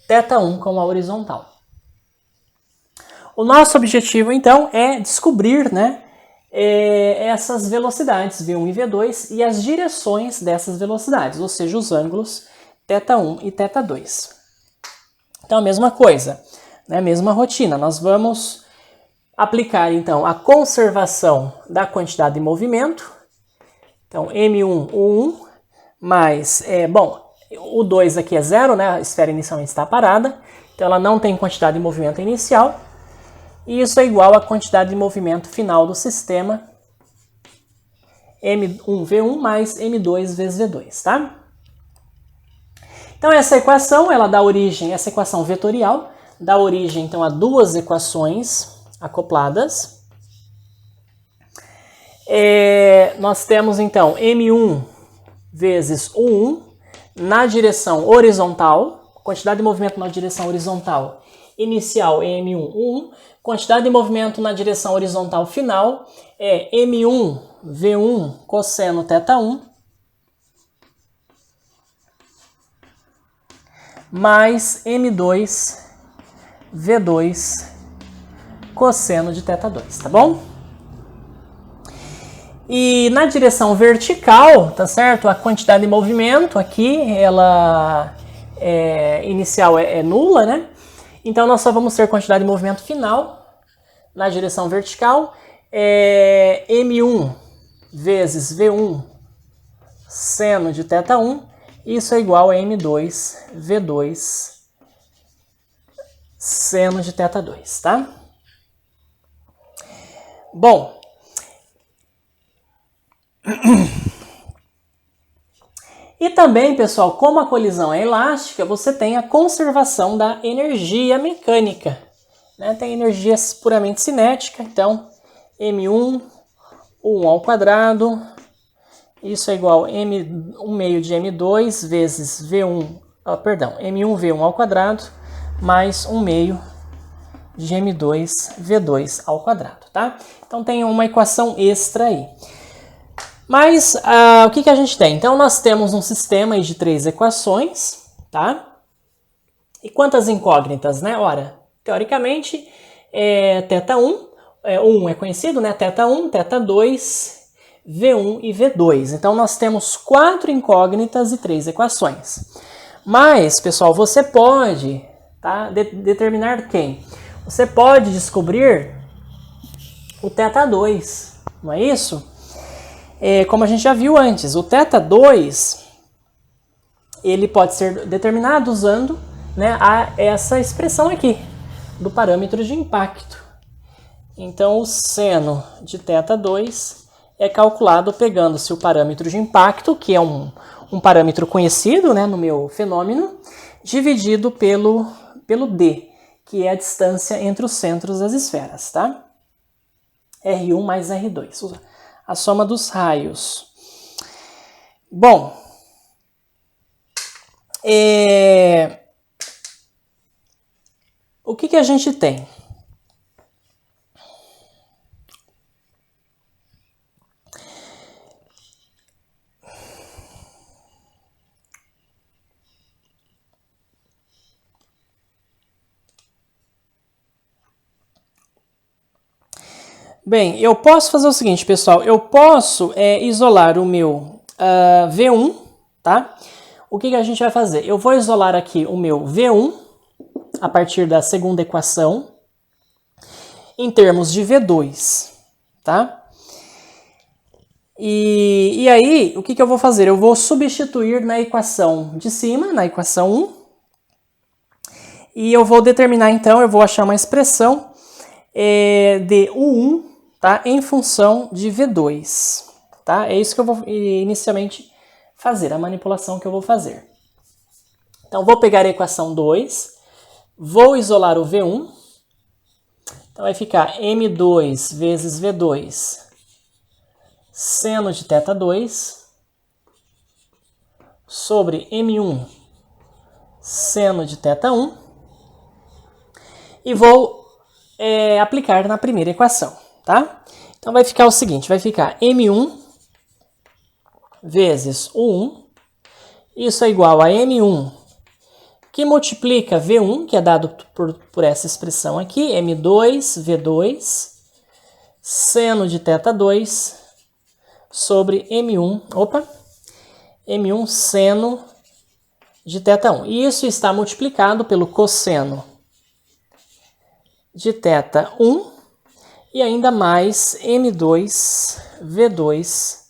θ1 com a horizontal. O nosso objetivo, então, é descobrir, né, essas velocidades V1 e V2 e as direções dessas velocidades, ou seja, os ângulos θ1 e θ2. Então, a mesma coisa, né, mesma rotina. Nós vamos aplicar, então, a conservação da quantidade de movimento. Então, M1, U1, mais, o 2 aqui é zero, né, a esfera inicialmente está parada, então ela não tem quantidade de movimento inicial. E isso é igual à quantidade de movimento final do sistema, M1V1 mais M2 vezes V2, tá? Então essa equação, ela dá origem, essa equação vetorial, dá origem então a duas equações acopladas. Nós temos então M1 vezes U1 na direção horizontal, quantidade de movimento na direção horizontal inicial é M1, U1, quantidade de movimento na direção horizontal final é M1, V1 cosseno θ1 mais M2, V2 cosseno de θ2, tá bom? E na direção vertical, tá certo? A quantidade de movimento aqui, ela inicial é nula, né? Então nós só vamos ter quantidade de movimento final na direção vertical, M1 vezes V1 seno de θ1, isso é igual a M2 V2 seno de θ2, tá? Bom, e também, pessoal, como a colisão é elástica, você tem a conservação da energia mecânica, né? Tem energia puramente cinética, então M1, U1 ao quadrado, isso é igual a M1 meio de M2 vezes V1, M1 V1 ao quadrado, mais 1 meio de M2 V2 ao quadrado, tá? Então tem uma equação extra aí. Mas o que a gente tem? Então nós temos um sistema aí de 3 equações, tá? E quantas incógnitas, né? Ora, teoricamente, θ1, U1 é conhecido, né? θ1, θ2, V1 e V2. Então nós temos 4 incógnitas e 3 equações. Mas, pessoal, você pode, tá, determinar quem? Você pode descobrir o θ2, não é isso? Como a gente já viu antes, o θ2 ele pode ser determinado usando, né, essa expressão aqui, do parâmetro de impacto. Então, o seno de θ2 é calculado pegando-se o parâmetro de impacto, que é um parâmetro conhecido, né, no meu fenômeno, dividido pelo d, que é a distância entre os centros das esferas, tá? R1 mais R2. A soma dos raios. Bom, o que a gente tem? Bem, eu posso fazer o seguinte, pessoal. Eu posso isolar o meu V1, tá? O que a gente vai fazer? Eu vou isolar aqui o meu V1 a partir da segunda equação em termos de V2, tá? E aí, o que eu vou fazer? Eu vou substituir na equação de cima, na equação 1, e eu vou determinar, então, eu vou achar uma expressão de U1, tá? Em função de V2, tá? É isso que eu vou inicialmente fazer, a manipulação que eu vou fazer. Então, vou pegar a equação 2, vou isolar o V1, então vai ficar M2 vezes V2 seno de θ2 sobre M1 seno de θ1 e vou aplicar na primeira equação, tá? Então vai ficar o seguinte, vai ficar M1 vezes U1, isso é igual a M1, que multiplica V1, que é dado por essa expressão aqui, M2, V2, seno de θ2, sobre M1 seno de θ1. E isso está multiplicado pelo cosseno de θ1 e ainda mais M2, V2,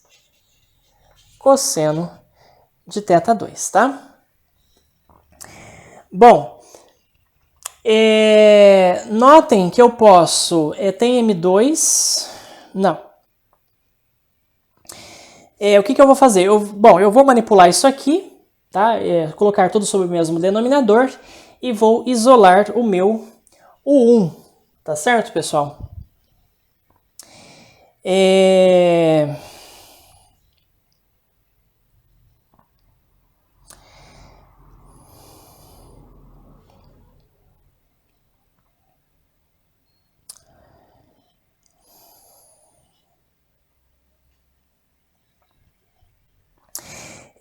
cosseno de θ2, tá? Bom, notem que eu posso... tem M2... Não. O que eu vou fazer? Eu vou manipular isso aqui, tá? Colocar tudo sob o mesmo denominador e vou isolar o meu U1, tá certo, pessoal?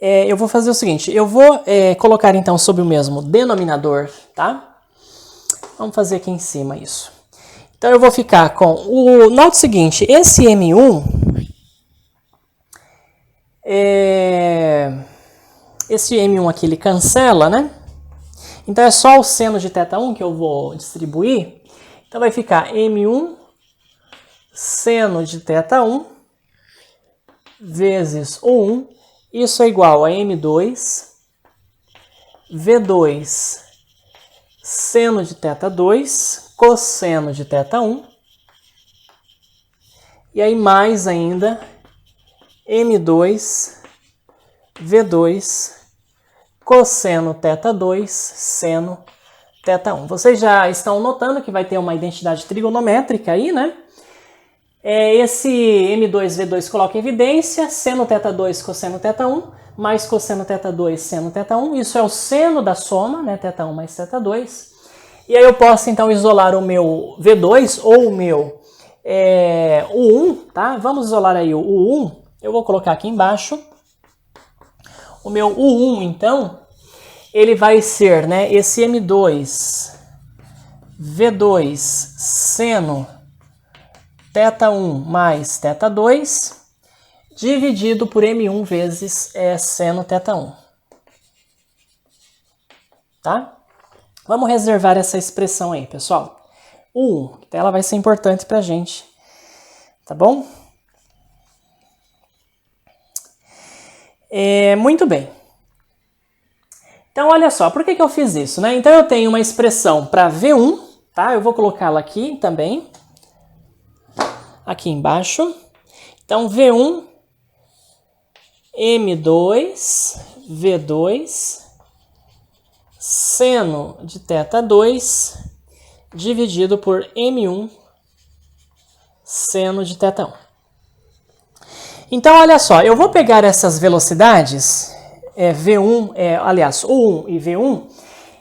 Eu vou fazer o seguinte, eu vou colocar então sob o mesmo denominador, tá? Vamos fazer aqui em cima isso. Então eu vou ficar com o... Note o seguinte, esse M1, esse M1 aqui ele cancela, né? Então é só o seno de θ1 que eu vou distribuir. Então vai ficar M1 seno de θ1 vezes U1. Isso é igual a M2, V2, seno de θ2, cosseno de θ1. E aí mais ainda, M2, V2, cosseno θ2, seno θ1. Vocês já estão notando que vai ter uma identidade trigonométrica aí, né? Esse M2, V2 coloca em evidência, seno θ2, cosseno θ1, mais cosseno θ2, seno θ1. Isso é o seno da soma, né? θ1 mais θ2. E aí eu posso, então, isolar o meu V2 ou o meu U1, tá? Vamos isolar aí o U1. Eu vou colocar aqui embaixo. O meu U1, então, ele vai ser, né? Esse M2, V2, seno θ1 mais θ2, dividido por M1 vezes seno θ1. Tá? Vamos reservar essa expressão aí, pessoal. U1, ela vai ser importante pra gente. Tá bom? Muito bem. Então, olha só, por que eu fiz isso, né? Então, eu tenho uma expressão para V1, tá? Eu vou colocá-la aqui também. Aqui embaixo. Então, V1, M2, V2, seno de θ2, dividido por M1, seno de θ1. Então, olha só, eu vou pegar essas velocidades, V1, aliás, U1 e V1,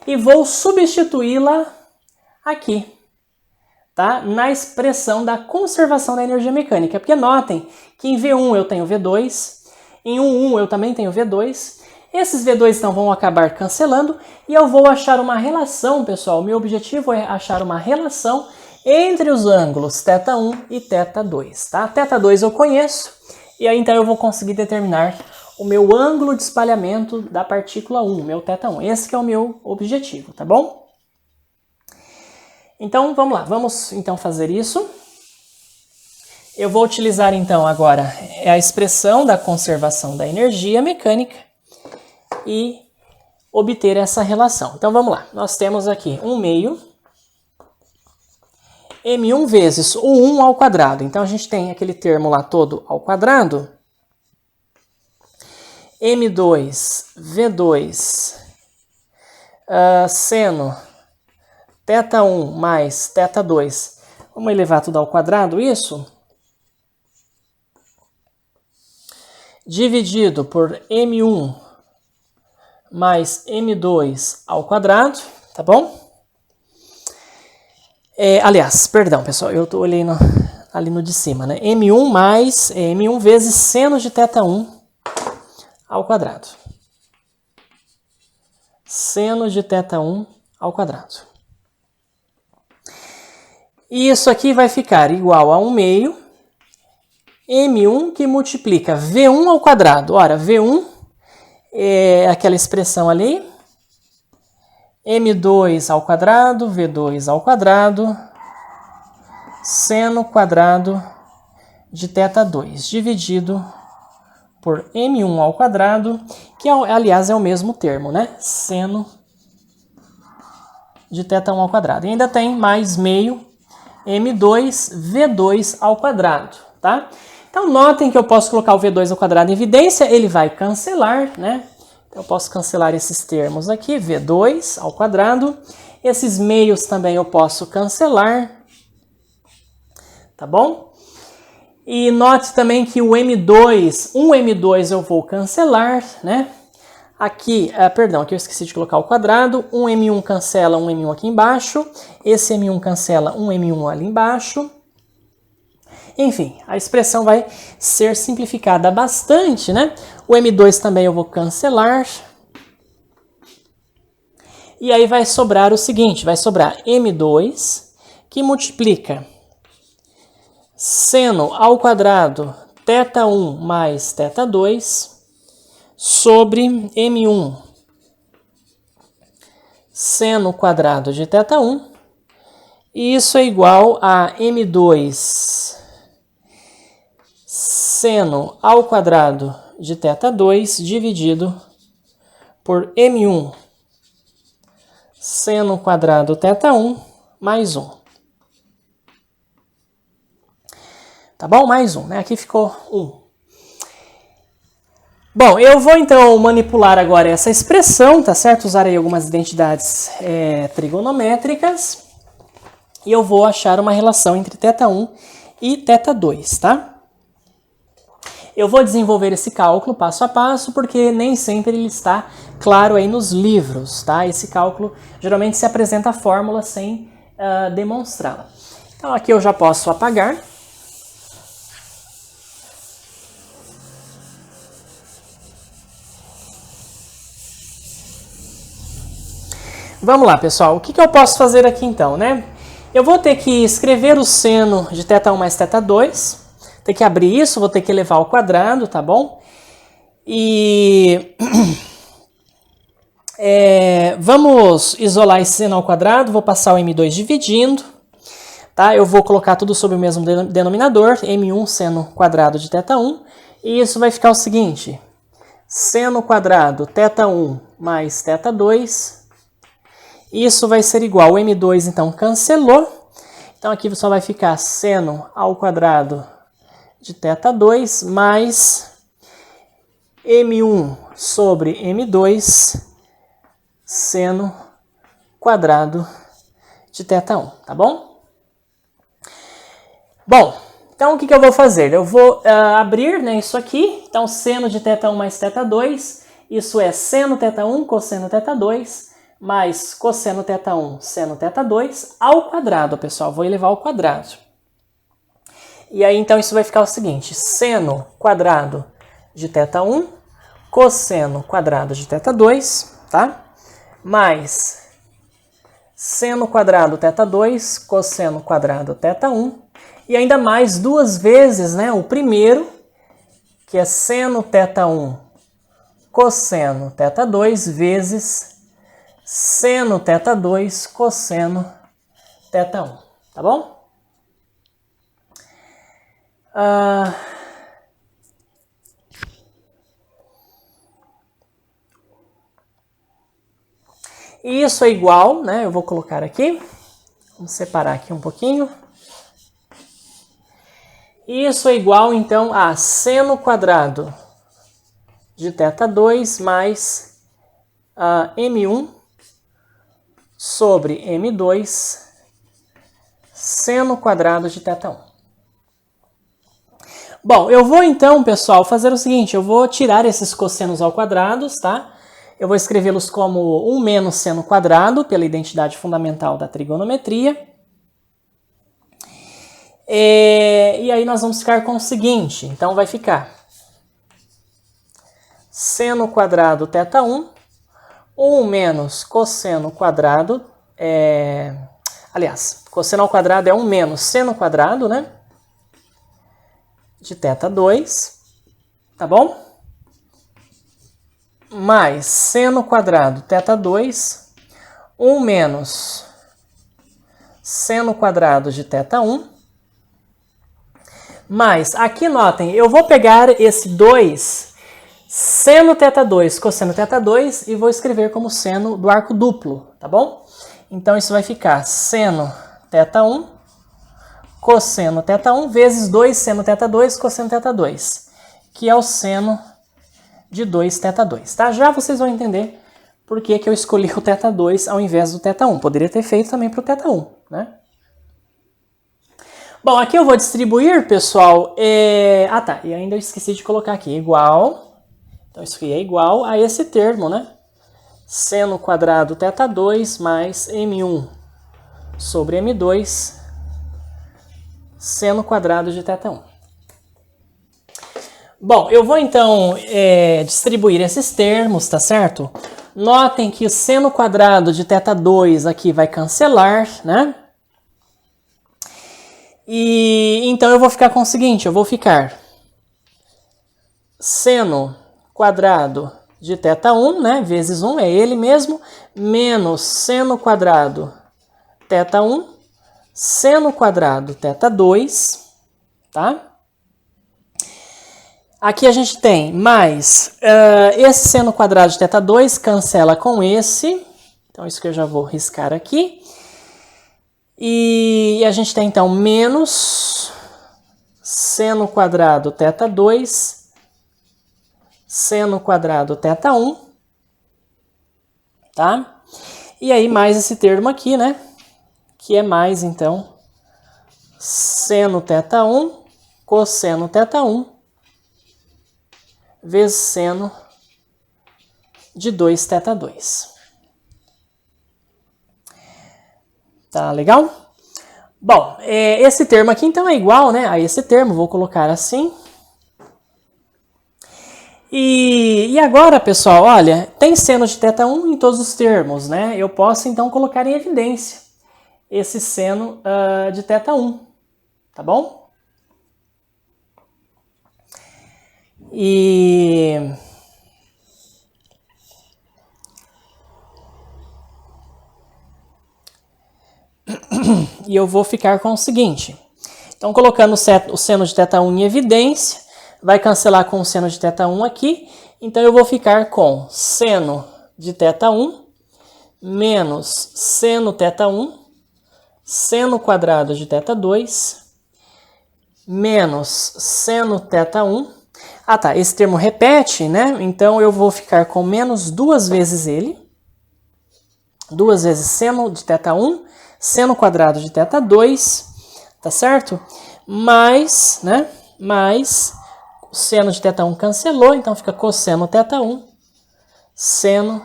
e vou substituí-la aqui, tá? Na expressão da conservação da energia mecânica. Porque notem que em V1 eu tenho V2, em U1 eu também tenho V2, esses V2 então vão acabar cancelando e eu vou achar uma relação, pessoal. O meu objetivo é achar uma relação entre os ângulos θ1 e θ2, tá? θ2 eu conheço, e aí então eu vou conseguir determinar o meu ângulo de espalhamento da partícula 1, meu θ1. Esse que é o meu objetivo, tá bom? Então, vamos lá, vamos então fazer isso. Eu vou utilizar então agora a expressão da conservação da energia mecânica e obter essa relação. Então vamos lá, nós temos aqui 1/2 m1 vezes o 1 ao quadrado. Então a gente tem aquele termo lá todo ao quadrado. m2 v2 seno θ1 mais θ2. Vamos elevar tudo ao quadrado, isso? Dividido por m1 mais m2 ao quadrado, tá bom? Aliás, perdão, pessoal, eu olhei ali no de cima, né? m1 mais m1 vezes seno de θ1 ao quadrado. Seno de θ1 ao quadrado. E isso aqui vai ficar igual a 1/2 m1 que multiplica v1 ao quadrado. Ora, v1 é aquela expressão ali, m2 ao quadrado, v2 ao quadrado, seno quadrado de θ2, dividido por m1 ao quadrado, que aliás é o mesmo termo, né? Seno de θ1 ao quadrado. E ainda tem mais meio m2 v2 ao quadrado, tá? Então notem que eu posso colocar o v2 ao quadrado em evidência, ele vai cancelar, né? Eu posso cancelar esses termos aqui, v2 ao quadrado. Esses meios também eu posso cancelar, tá bom? E note também que o m2, um m2 eu vou cancelar, né? Aqui, perdão, aqui eu esqueci de colocar o quadrado. Um m1 cancela um m1 aqui embaixo. Esse m1 cancela um m1 ali embaixo. Enfim, a expressão vai ser simplificada bastante, né? O m2 também eu vou cancelar. E aí vai sobrar o seguinte, vai sobrar m2 que multiplica seno ao quadrado θ1 mais θ2 sobre m1 seno quadrado de θ1. E isso é igual a m2 seno ao quadrado de θ2 dividido por m1 seno quadrado θ1 mais 1. Tá bom? Mais 1, né? Aqui ficou 1. Bom, eu vou então manipular agora essa expressão, tá certo? Usar aí algumas identidades trigonométricas. E eu vou achar uma relação entre θ1 e θ2, tá? Eu vou desenvolver esse cálculo passo a passo, porque nem sempre ele está claro aí nos livros, tá? Esse cálculo geralmente se apresenta a fórmula sem demonstrá-la. Então aqui eu já posso apagar. Vamos lá, pessoal. O que eu posso fazer aqui então, né? Eu vou ter que escrever o seno de θ1 mais θ2. Ter que abrir isso, vou ter que elevar ao quadrado, tá bom? E vamos isolar esse seno ao quadrado. Vou passar o m2 dividindo, tá? Eu vou colocar tudo sobre o mesmo denominador, m1 seno quadrado de θ1. E isso vai ficar o seguinte, seno quadrado θ1 mais θ2. Isso vai ser igual, o m2 então cancelou. Então aqui só vai ficar seno ao quadrado de θ2 mais m1 sobre m2 seno quadrado de θ1, tá bom? Bom, então o que eu vou fazer? Eu vou abrir, né, isso aqui. Então seno de θ1 mais θ2, isso é seno θ1 cosseno θ2 mais cosseno θ1 seno θ2 ao quadrado, pessoal. Vou elevar ao quadrado. E aí, então, isso vai ficar o seguinte, seno quadrado de θ1, cosseno quadrado de θ2, tá? Mais seno quadrado θ2, cosseno quadrado θ1, e ainda mais duas vezes, né, o primeiro, que é seno θ1, cosseno θ2, vezes seno θ2, cosseno θ1, tá bom? Isso é igual, né? Eu vou colocar aqui. Vamos separar aqui um pouquinho. Isso é igual, então, a seno quadrado de θ2 mais M1 sobre M2 seno quadrado de θ1. Bom, eu vou então, pessoal, fazer o seguinte, eu vou tirar esses cossenos ao quadrado, tá? Eu vou escrevê-los como 1 menos seno quadrado, pela identidade fundamental da trigonometria. E aí nós vamos ficar com o seguinte, então vai ficar seno quadrado θ1, 1 menos cosseno quadrado, aliás, cosseno ao quadrado é 1 menos seno quadrado, né? De θ2, tá bom? Mais seno quadrado θ2, 1 menos seno quadrado de θ1, mais, aqui notem, eu vou pegar esse 2, seno θ2, cosseno θ2, e vou escrever como seno do arco duplo, tá bom? Então isso vai ficar seno θ1, cosseno θ1, vezes 2 seno θ2, cosseno θ2, que é o seno de 2θ2, tá? Já vocês vão entender por que eu escolhi o θ2 ao invés do θ1. Poderia ter feito também para o θ1, né? Bom, aqui eu vou distribuir, pessoal, tá, e ainda eu esqueci de colocar aqui, igual, então isso aqui é igual a esse termo, né? Seno quadrado θ2 mais M1 sobre M2, seno quadrado de θ1. Bom, eu vou então distribuir esses termos, tá certo? Notem que o seno quadrado de θ2 aqui vai cancelar, né? E então eu vou ficar com o seguinte, eu vou ficar seno quadrado de θ1, né, vezes 1, é ele mesmo, menos seno quadrado θ1, seno quadrado θ2, tá? Aqui a gente tem mais, esse seno quadrado de θ2 cancela com esse, então isso que eu já vou riscar aqui. E a gente tem então menos seno quadrado θ2, seno quadrado θ1, tá? E aí mais esse termo aqui, né? Que é mais então seno θ1, cosseno θ1, vezes seno de 2θ2. Tá legal? Bom, esse termo aqui então é igual, né, a esse termo, vou colocar assim. E agora, pessoal, olha, tem seno de θ1 em todos os termos, né? Eu posso então colocar em evidência esse seno de θ1, tá bom? E eu vou ficar com o seguinte. Então, colocando o seno de θ1 em evidência, vai cancelar com o seno de θ1 aqui. Então, eu vou ficar com seno de θ1 menos seno θ1, seno quadrado de θ2, menos seno θ1. Ah, tá, esse termo repete, né? Então, eu vou ficar com menos duas vezes ele. Duas vezes seno de θ1, seno quadrado de θ2, tá certo? Mais, né? Mais o seno de θ1 cancelou, então fica cosseno θ1, seno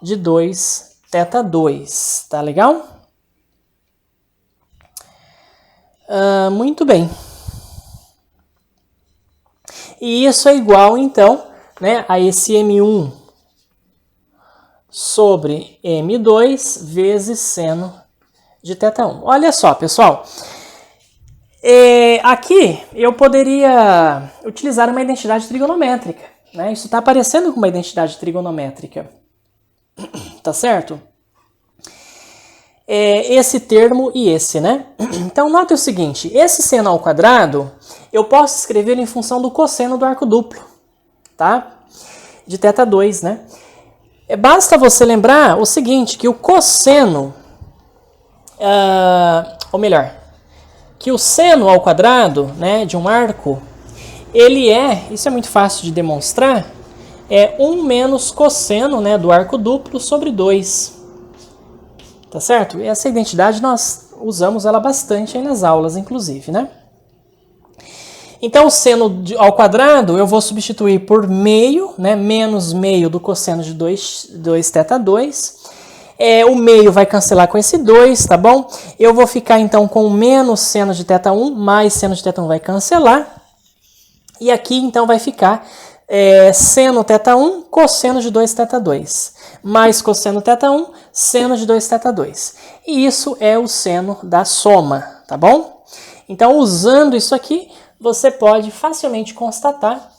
de 2θ2, tá legal? Muito bem. E isso é igual, então, né, a esse M1 sobre M2 vezes seno de θ1. Olha só, pessoal. Aqui eu poderia utilizar uma identidade trigonométrica, né? Isso está aparecendo como uma identidade trigonométrica. Tá certo? Esse termo e esse, né? Então, note o seguinte. Esse seno ao quadrado, eu posso escrever em função do cosseno do arco duplo, tá? De θ2, né? Basta você lembrar o seguinte, que o cosseno, ou melhor, que o seno ao quadrado, né, de um arco, isso é muito fácil de demonstrar, é 1 menos cosseno, né, do arco duplo sobre 2. Tá certo? E essa identidade nós usamos ela bastante aí nas aulas, inclusive, né? Então, o seno ao quadrado eu vou substituir por meio, né, menos meio do cosseno de 2θ2. O meio vai cancelar com esse 2, tá bom? Eu vou ficar, então, com menos seno de θ1, mais seno de θ1 vai cancelar. E aqui, então, vai ficar seno θ1, cosseno de 2θ2. Mais cosseno θ1, seno de 2θ2. E isso é o seno da soma, tá bom? Então, usando isso aqui, você pode facilmente constatar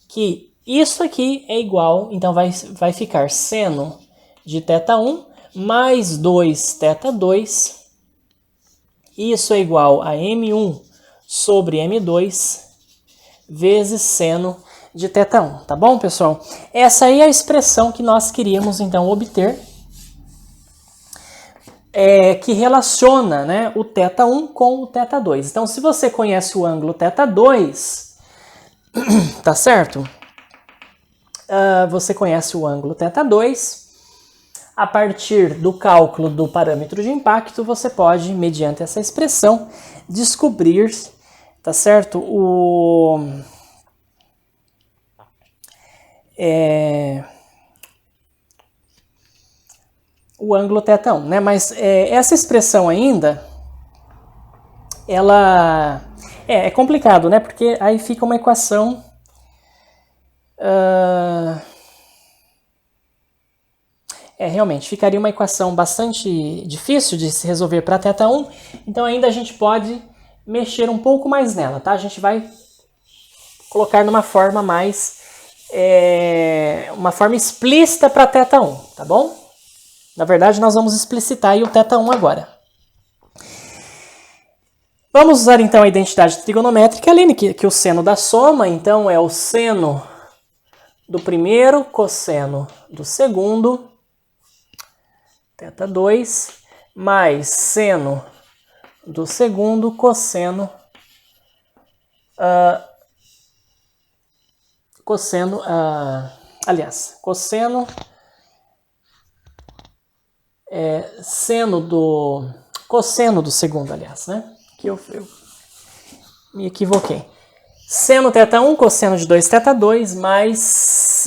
que isso aqui é igual, então vai ficar seno de θ1 mais 2θ2, isso é igual a M1 sobre M2 vezes seno de θ1, tá bom, pessoal? Essa aí é a expressão que nós queríamos, então, obter, que relaciona, né, o θ1 com o θ2. Então, se você conhece o ângulo θ2, tá certo? Você conhece o ângulo θ2, a partir do cálculo do parâmetro de impacto, você pode, mediante essa expressão, descobrir, tá certo, o ângulo θ1, né? Mas essa expressão ainda, ela é complicado, né? Porque aí fica uma equação realmente, ficaria uma equação bastante difícil de se resolver para θ1, então ainda a gente pode mexer um pouco mais nela, tá? A gente vai colocar numa forma mais, uma forma explícita para θ1, tá bom? Na verdade, nós vamos explicitar aí o θ1 agora. Vamos usar então a identidade trigonométrica, além que o seno da soma, então é o seno do primeiro cosseno do segundo, θ2, mais seno do segundo cosseno, cosseno seno do cosseno do segundo, aliás, né? Que eu me equivoquei. Seno θ1, cosseno de 2θ2, mais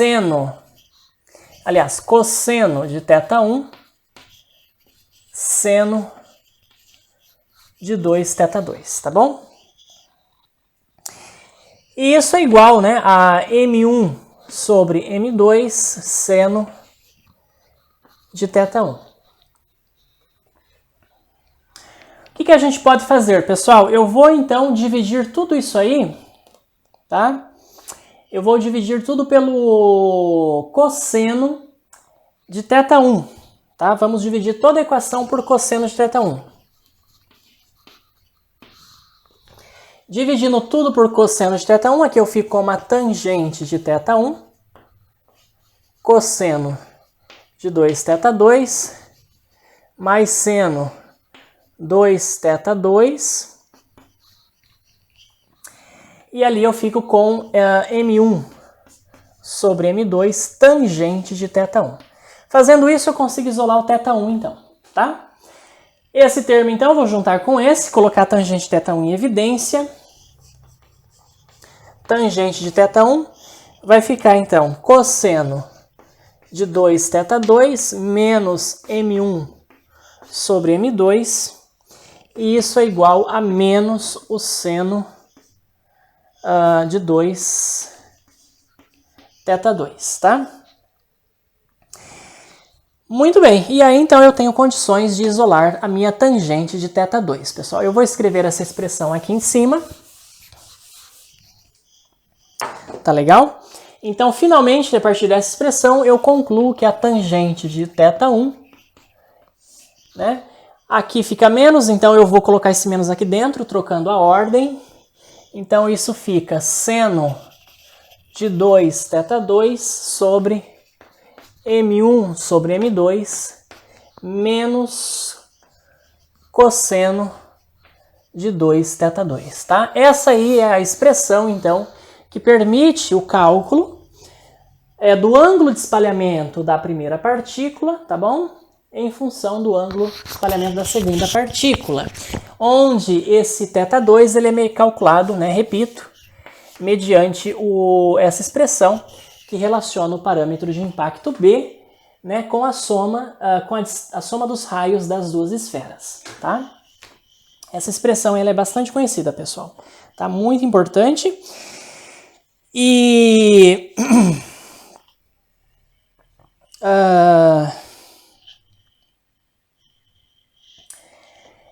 cosseno de θ1, seno de 2θ2, tá bom? E isso é igual, né, a M1 sobre M2, seno de θ1. O que a gente pode fazer, pessoal? Eu vou, então, dividir tudo isso aí, tá? Eu vou dividir tudo pelo cosseno de θ1, tá? Vamos dividir toda a equação por cosseno de θ1. Dividindo tudo por cosseno de θ1, aqui eu fico com uma tangente de θ1, cosseno de 2θ2, mais seno 2θ2, e ali eu fico com M1 sobre M2, tangente de θ1. Fazendo isso, eu consigo isolar o θ1, então, tá? Esse termo, então, eu vou juntar com esse, colocar a tangente de θ1 em evidência. Tangente de θ1 vai ficar, então, cosseno de 2θ2 menos M1 sobre M2, e isso é igual a menos o seno de 2θ2, tá? Muito bem, e aí então eu tenho condições de isolar a minha tangente de θ2, pessoal. Eu vou escrever essa expressão aqui em cima. Tá legal? Então, finalmente, a partir dessa expressão, eu concluo que a tangente de θ1, né? Aqui fica menos, então eu vou colocar esse menos aqui dentro, trocando a ordem. Então, isso fica seno de 2θ2 sobre M1 sobre M2 menos cosseno de 2θ2, tá? Essa aí é a expressão, então, que permite o cálculo do ângulo de espalhamento da primeira partícula, tá bom? Em função do ângulo de espalhamento da segunda partícula, onde esse θ2 ele é calculado, né, repito, mediante essa expressão que relaciona o parâmetro de impacto B, né, com a soma dos raios das duas esferas, tá? Essa expressão ela é bastante conhecida, pessoal, tá? Muito importante. E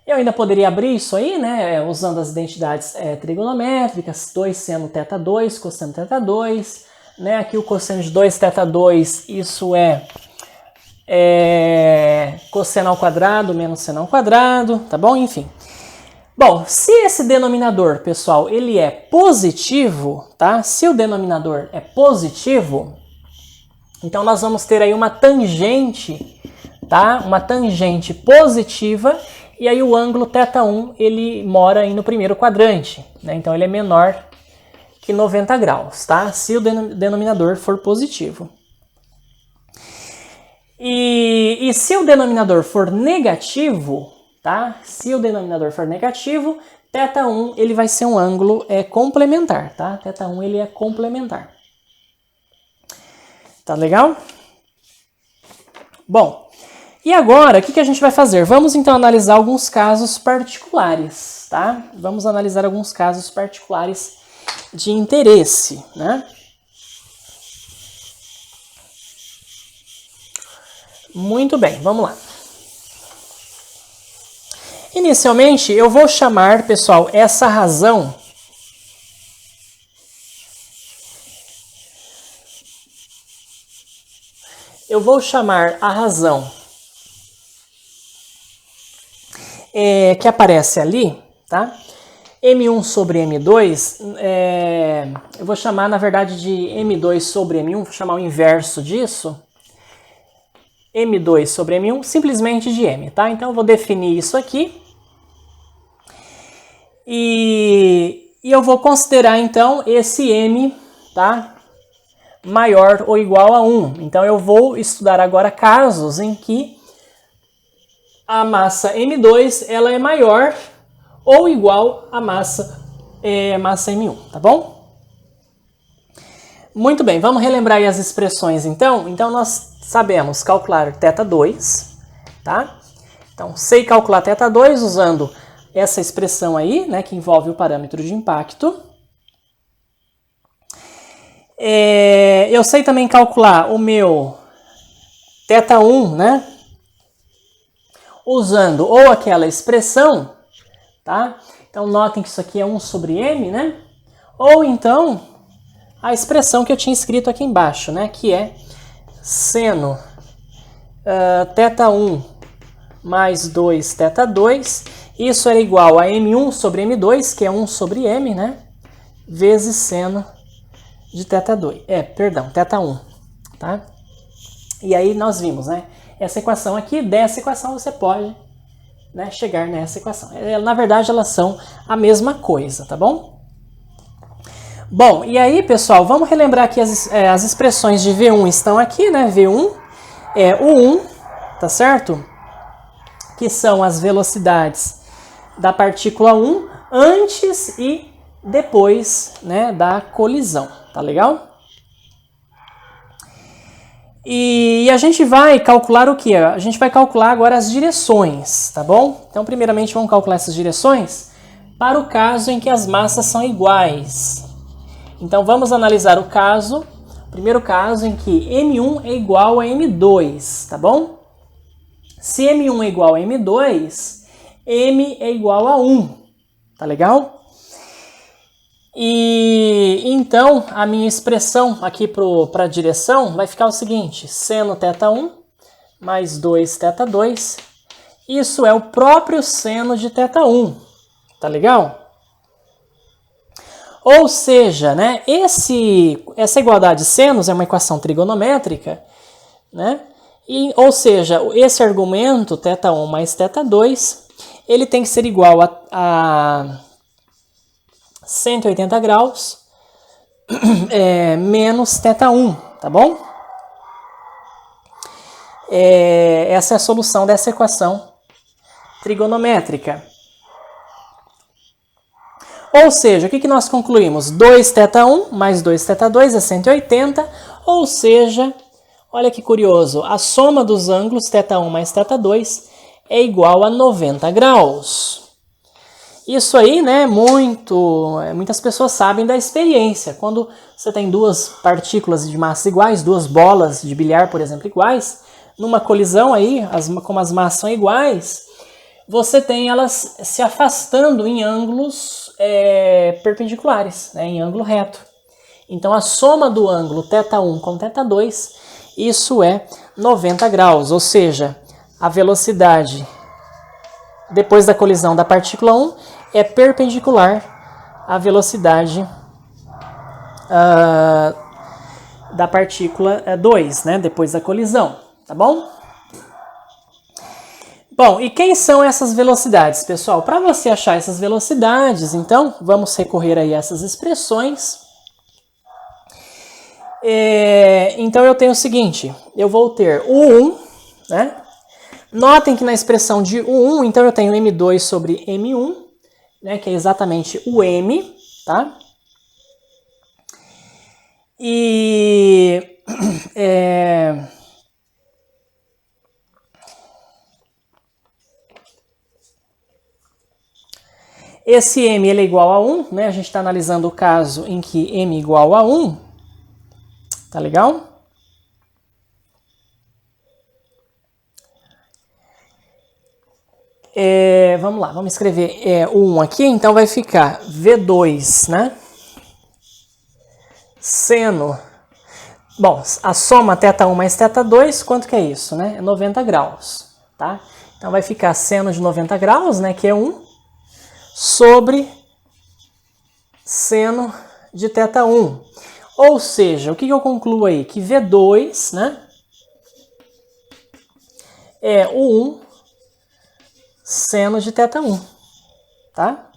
eu ainda poderia abrir isso aí, né, usando as identidades trigonométricas, 2 seno θ2, cosseno θ2, né, aqui o cosseno de 2θ2, isso é cosseno ao quadrado menos seno ao quadrado, tá bom? Enfim. Bom, se esse denominador, pessoal, ele é positivo, tá? Se o denominador é positivo, então nós vamos ter aí uma tangente, tá? Uma tangente positiva, e aí o ângulo θ1, ele mora aí no primeiro quadrante, né? Então ele é menor que 90 graus, tá? Se o denominador for positivo. E se o denominador for negativo, tá? Se o denominador for negativo, θ1 ele vai ser um ângulo complementar, tá? θ1 ele é complementar. Tá legal? Bom, e agora o que a gente vai fazer? Vamos então analisar alguns casos particulares, tá? Vamos analisar alguns casos particulares de interesse, né? Muito bem, vamos lá. Inicialmente, eu vou chamar, pessoal, essa razão eu vou chamar a razão que aparece ali, tá? M1 sobre M2, eu vou chamar, na verdade, de M2 sobre M1, vou chamar o inverso disso. M2 sobre M1, simplesmente de M, tá? Então, eu vou definir isso aqui. E eu vou considerar, então, esse M, tá? Maior ou igual a 1. Então, eu vou estudar agora casos em que a massa M2 ela é maior ou igual à massa M1, tá bom? Muito bem, vamos relembrar aí as expressões, então. Então, nós sabemos calcular θ2, tá? Então, sei calcular θ2 usando essa expressão aí, né, que envolve o parâmetro de impacto. Eu sei também calcular o meu θ1, né, usando ou aquela expressão, tá? Então, notem que isso aqui é 1 sobre m, né? Ou então, a expressão que eu tinha escrito aqui embaixo, né, que é seno θ1 mais 2θ2, isso era igual a M1 sobre M2, que é 1 sobre M, né? Vezes seno de θ2. θ1, tá? E aí nós vimos, né? Essa equação aqui, dessa equação você pode, né, chegar nessa equação. Na verdade, elas são a mesma coisa, tá bom? Bom, e aí, pessoal, vamos relembrar que as expressões de V1 estão aqui, né? V1 é o 1, tá certo? Que são as velocidades da partícula 1 antes e depois, né, da colisão, tá legal? E a gente vai calcular o que? A gente vai calcular agora as direções, tá bom? Então, primeiramente, vamos calcular essas direções para o caso em que as massas são iguais. Então, vamos analisar o primeiro caso em que M1 é igual a M2, tá bom? Se M1 é igual a M2, M é igual a 1, tá legal? E então a minha expressão aqui para a direção vai ficar o seguinte: seno θ1 mais 2 θ2, isso é o próprio seno de θ1, tá legal? Ou seja, né, essa igualdade de senos é uma equação trigonométrica, né? Ou seja, esse argumento θ1 mais θ2, ele tem que ser igual a 180 graus menos θ1, tá bom? Essa é a solução dessa equação trigonométrica. Ou seja, o que nós concluímos? 2θ1 mais 2θ2 é 180, ou seja, olha que curioso, a soma dos ângulos θ1 mais θ2 é igual a 90 graus. Isso aí, né, muitas pessoas sabem da experiência. Quando você tem duas partículas de massa iguais, duas bolas de bilhar, por exemplo, iguais, numa colisão aí, como as massas são iguais, você tem elas se afastando em ângulos perpendiculares, né, em ângulo reto. Então a soma do ângulo θ1 com θ2, isso é 90 graus, ou seja, a velocidade depois da colisão da partícula 1 é perpendicular à velocidade da partícula 2, né, depois da colisão, tá bom? Bom, e quem são essas velocidades, pessoal? Para você achar essas velocidades, então, vamos recorrer aí a essas expressões. Então, eu tenho o seguinte, eu vou ter U1, né? Notem que na expressão de U1, então, eu tenho M2 sobre M1, né, que é exatamente o M, tá? E... esse M ele é igual a 1, né? A gente está analisando o caso em que M é igual a 1. Tá legal? Vamos lá, vamos escrever o 1 aqui. Então vai ficar V2, né? Seno. Bom, a soma θ1 mais θ2, quanto que é isso, né? É 90 graus, tá? Então vai ficar seno de 90 graus, né? Que é 1. Sobre seno de θ1. Ou seja, o que eu concluo aí? Que V2, né, é o 1 seno de θ1, tá?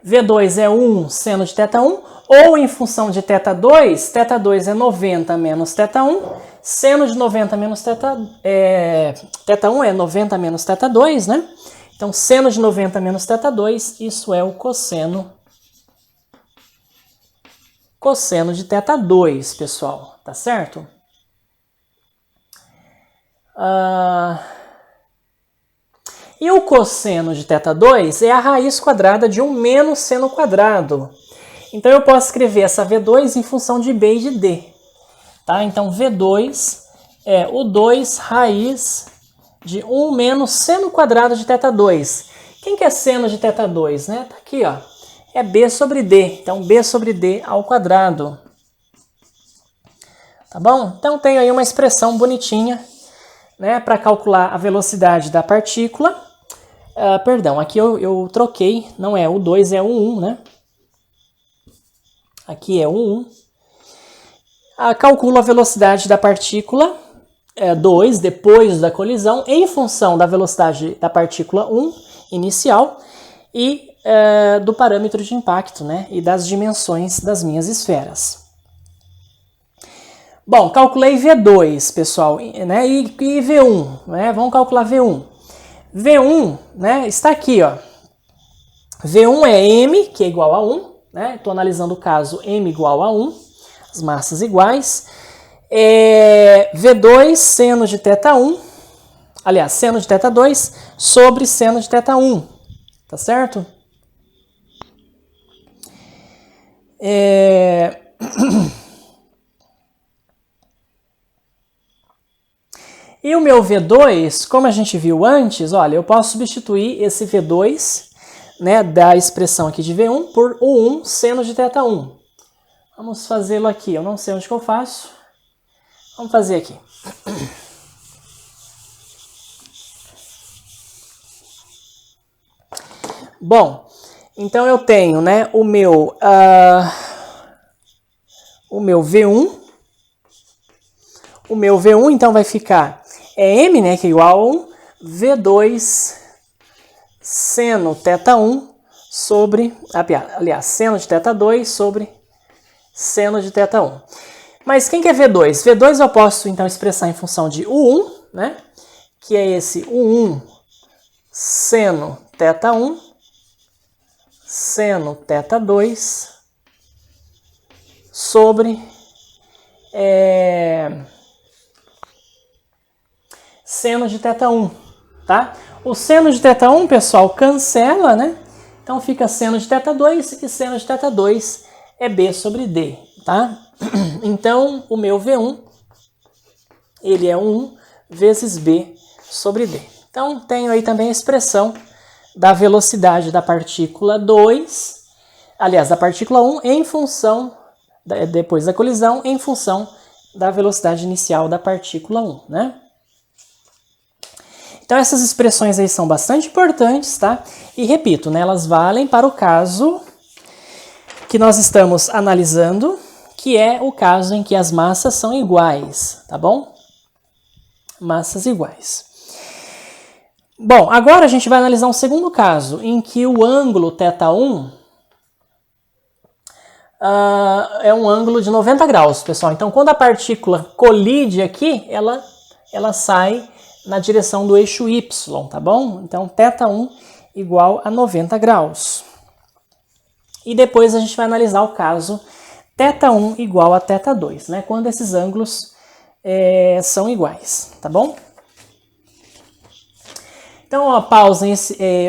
V2 é 1 seno de θ1, ou em função de θ2, θ2 é 90 menos θ1, seno de 90 menos θ1 é 90 menos θ2, né? Então, seno de 90 menos θ2, isso é o cosseno de θ2, pessoal, tá certo? E o cosseno de θ2 é a raiz quadrada de 1 menos seno quadrado. Então, eu posso escrever essa V2 em função de B e de D. Tá? Então, V2 é o 2 raiz de 1 menos seno quadrado de θ2. Quem que é seno de θ2? Né? Tá aqui, ó. É B sobre D. Então, B sobre D ao quadrado. Tá bom? Então, tem aí uma expressão bonitinha, né, para calcular a velocidade da partícula. Perdão, aqui eu troquei. Não é o 2, é o 1, né? Aqui é o 1. Calculo a velocidade da partícula 2 depois da colisão em função da velocidade da partícula 1 inicial e do parâmetro de impacto, né, e das dimensões das minhas esferas. Bom, calculei V2, pessoal, né, e V1, né, vamos calcular V1. V1, né, está aqui, ó. V1 é M, que é igual a 1, né, estou analisando o caso M igual a 1, as massas iguais. V2 seno de θ1, aliás, seno de θ2 sobre seno de θ1, tá certo? E o meu V2, como a gente viu antes, olha, eu posso substituir esse V2, né, da expressão aqui de V1 por U1 seno de θ1. Vamos fazê-lo aqui, eu não sei onde que eu faço. Vamos fazer aqui. Bom, então eu tenho, né, o meu V1. O meu V1, então, vai ficar M, né, que é igual a 1, V2 seno θ1 sobre, aliás, seno de θ2 sobre seno de θ1. Mas quem que é V2? V2 eu posso, então, expressar em função de U1, né, que é esse U1 seno θ1 seno θ2 sobre seno de θ1, tá? O seno de θ1, pessoal, cancela, né? Então fica seno de θ2 e seno de θ2 é B sobre D, tá? Então o meu V1, ele é 1 vezes B sobre D. Então tenho aí também a expressão da velocidade da partícula 2, aliás, da partícula 1 em função, depois da colisão, em função da velocidade inicial da partícula 1, né? Então essas expressões aí são bastante importantes, tá? E repito, né, elas valem para o caso que nós estamos analisando, que é o caso em que as massas são iguais, tá bom? Massas iguais. Bom, agora a gente vai analisar um segundo caso, em que o ângulo θ1 é um ângulo de 90 graus, pessoal. Então, quando a partícula colide aqui, ela sai na direção do eixo Y, tá bom? Então, θ1 igual a 90 graus. E depois a gente vai analisar o caso θ1 igual a θ2, né? Quando esses ângulos são iguais, tá bom? Então, ó, pausem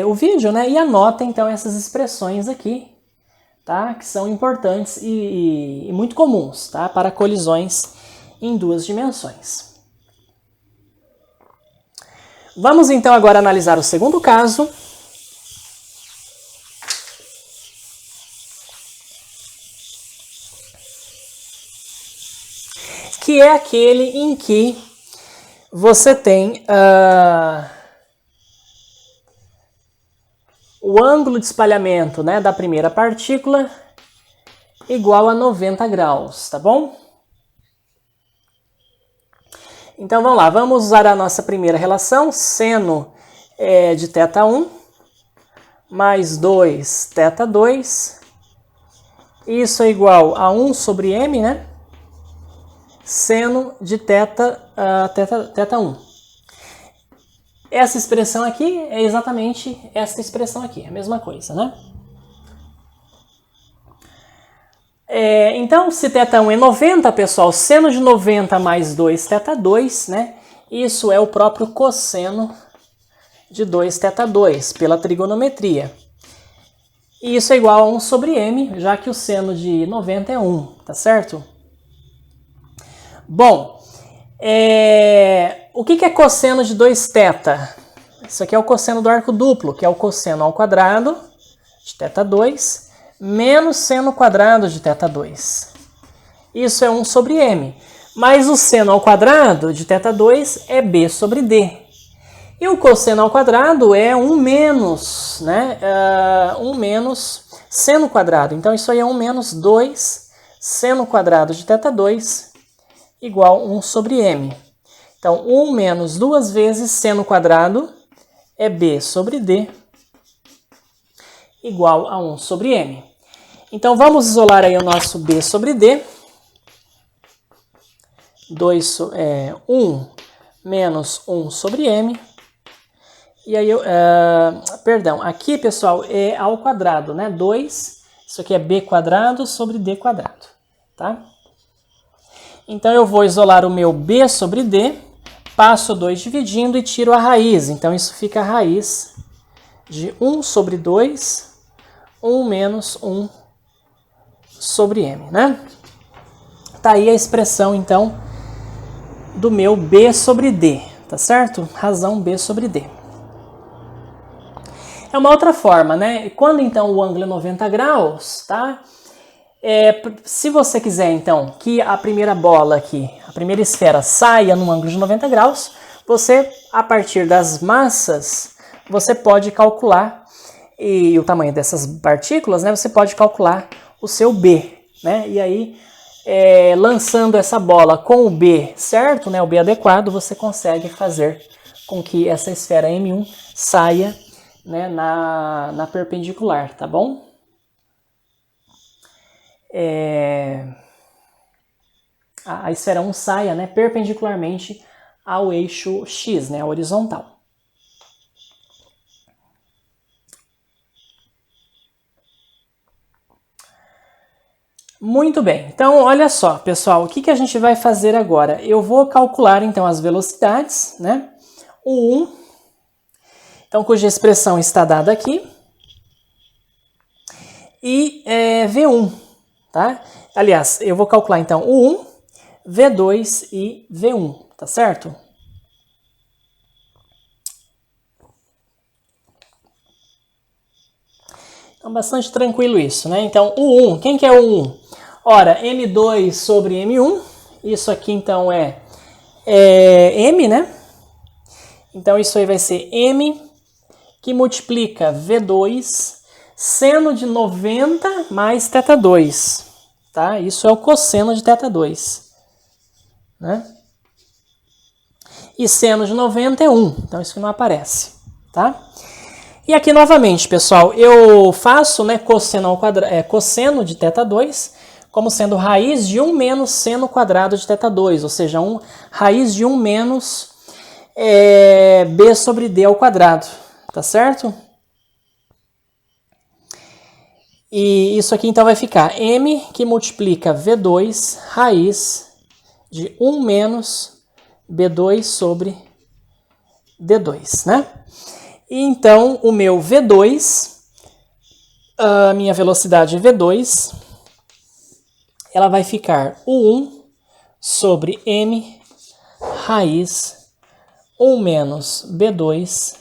o vídeo, né? E anotem, então, essas expressões aqui, tá? Que são importantes e muito comuns, tá? Para colisões em duas dimensões. Vamos então agora analisar o segundo caso. Que é aquele em que você tem o ângulo de espalhamento, né, da primeira partícula igual a 90 graus, tá bom? Então vamos lá, vamos usar a nossa primeira relação, seno de θ1 mais 2 θ2, isso é igual a 1 sobre m, né? Seno de θ1. Essa expressão aqui é exatamente essa expressão aqui, a mesma coisa, né? Então, se θ1 é 90, pessoal, seno de 90 mais 2 θ2, né? Isso é o próprio cosseno de 2 θ2, pela trigonometria. E isso é igual a 1 sobre m, já que o seno de 90 é 1, tá certo? Bom, o que é cosseno de 2θ? Isso aqui é o cosseno do arco duplo, que é o cosseno ao quadrado de θ2 menos seno quadrado de θ2. Isso é 1 sobre m. Mas o seno ao quadrado de θ2 é b sobre d. E o cosseno ao quadrado é 1 menos, né? 1 menos seno quadrado. Então isso aí é 1 menos 2 seno quadrado de θ2 igual a 1 sobre m. Então 1 menos 2 vezes seno quadrado é b sobre d igual a 1 sobre m. Então, vamos isolar aí o nosso b sobre d. 1 menos 1 sobre m. E aí, perdão, aqui, pessoal, é ao quadrado, né? 2, isso aqui é b quadrado sobre d quadrado, tá? Então, eu vou isolar o meu b sobre d, passo 2 dividindo e tiro a raiz. Então, isso fica a raiz de 1 sobre 2, 1 menos 1 sobre m, né? Tá aí a expressão, então, do meu b sobre d, tá certo? Razão B sobre D. É uma outra forma, né? Quando então o ângulo é 90 graus, tá? Se você quiser então que a primeira bola aqui, a primeira esfera saia num ângulo de 90 graus, você, a partir das massas, você pode calcular, e o tamanho dessas partículas, né? Você pode calcular o seu B, né? E aí, lançando essa bola com o B certo, né? O B adequado, você consegue fazer com que essa esfera M1 saia, né, na perpendicular, tá bom? A esfera 1 saia, né, perpendicularmente ao eixo X, né, horizontal. Muito bem, então olha só, pessoal, o que a gente vai fazer agora? Eu vou calcular então as velocidades, né? O 1, então, cuja expressão está dada aqui, e V1, tá? Aliás, eu vou calcular então o 1, V2 e V1, tá certo? Então, bastante tranquilo isso, né? Então, o 1, quem que é o 1? Ora, M2 sobre M1, isso aqui então é M, né? Então, isso aí vai ser M que multiplica V2 seno de 90 mais θ2, tá? Isso é o cosseno de θ2, né? E seno de 90 é 1, então isso que não aparece, tá? E aqui novamente, pessoal, eu faço, né, cosseno ao quadrado, cosseno de θ2 como sendo raiz de 1 menos seno quadrado de θ2, ou seja, raiz de 1 menos B sobre D ao quadrado, tá certo? E isso aqui então vai ficar M que multiplica V2 raiz de 1 menos B2 sobre D2, né? E então o meu V2, a minha velocidade V2, ela vai ficar o 1 sobre M raiz 1 menos B2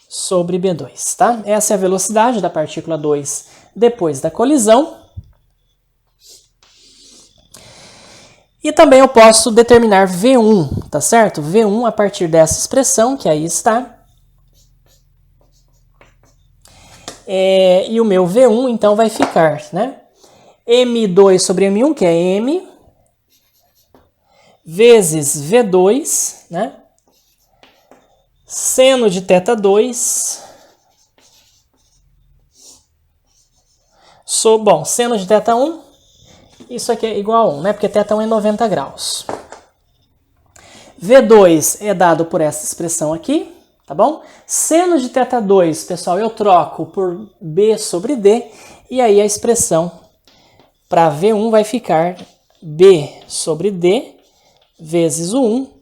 sobre B2, tá? Essa é a velocidade da partícula 2 depois da colisão. E também eu posso determinar V1, tá certo? V1 a partir dessa expressão, que aí está. E o meu V1, então, vai ficar, né? M2 sobre M1, que é M, vezes V2, né? Seno de θ2, seno de θ1, isso aqui é igual a 1, né? Porque θ1 é 90 graus. V2 é dado por essa expressão aqui, tá bom? Seno de θ2, pessoal, eu troco por B sobre D, e aí a expressão para V1 vai ficar B sobre D vezes o 1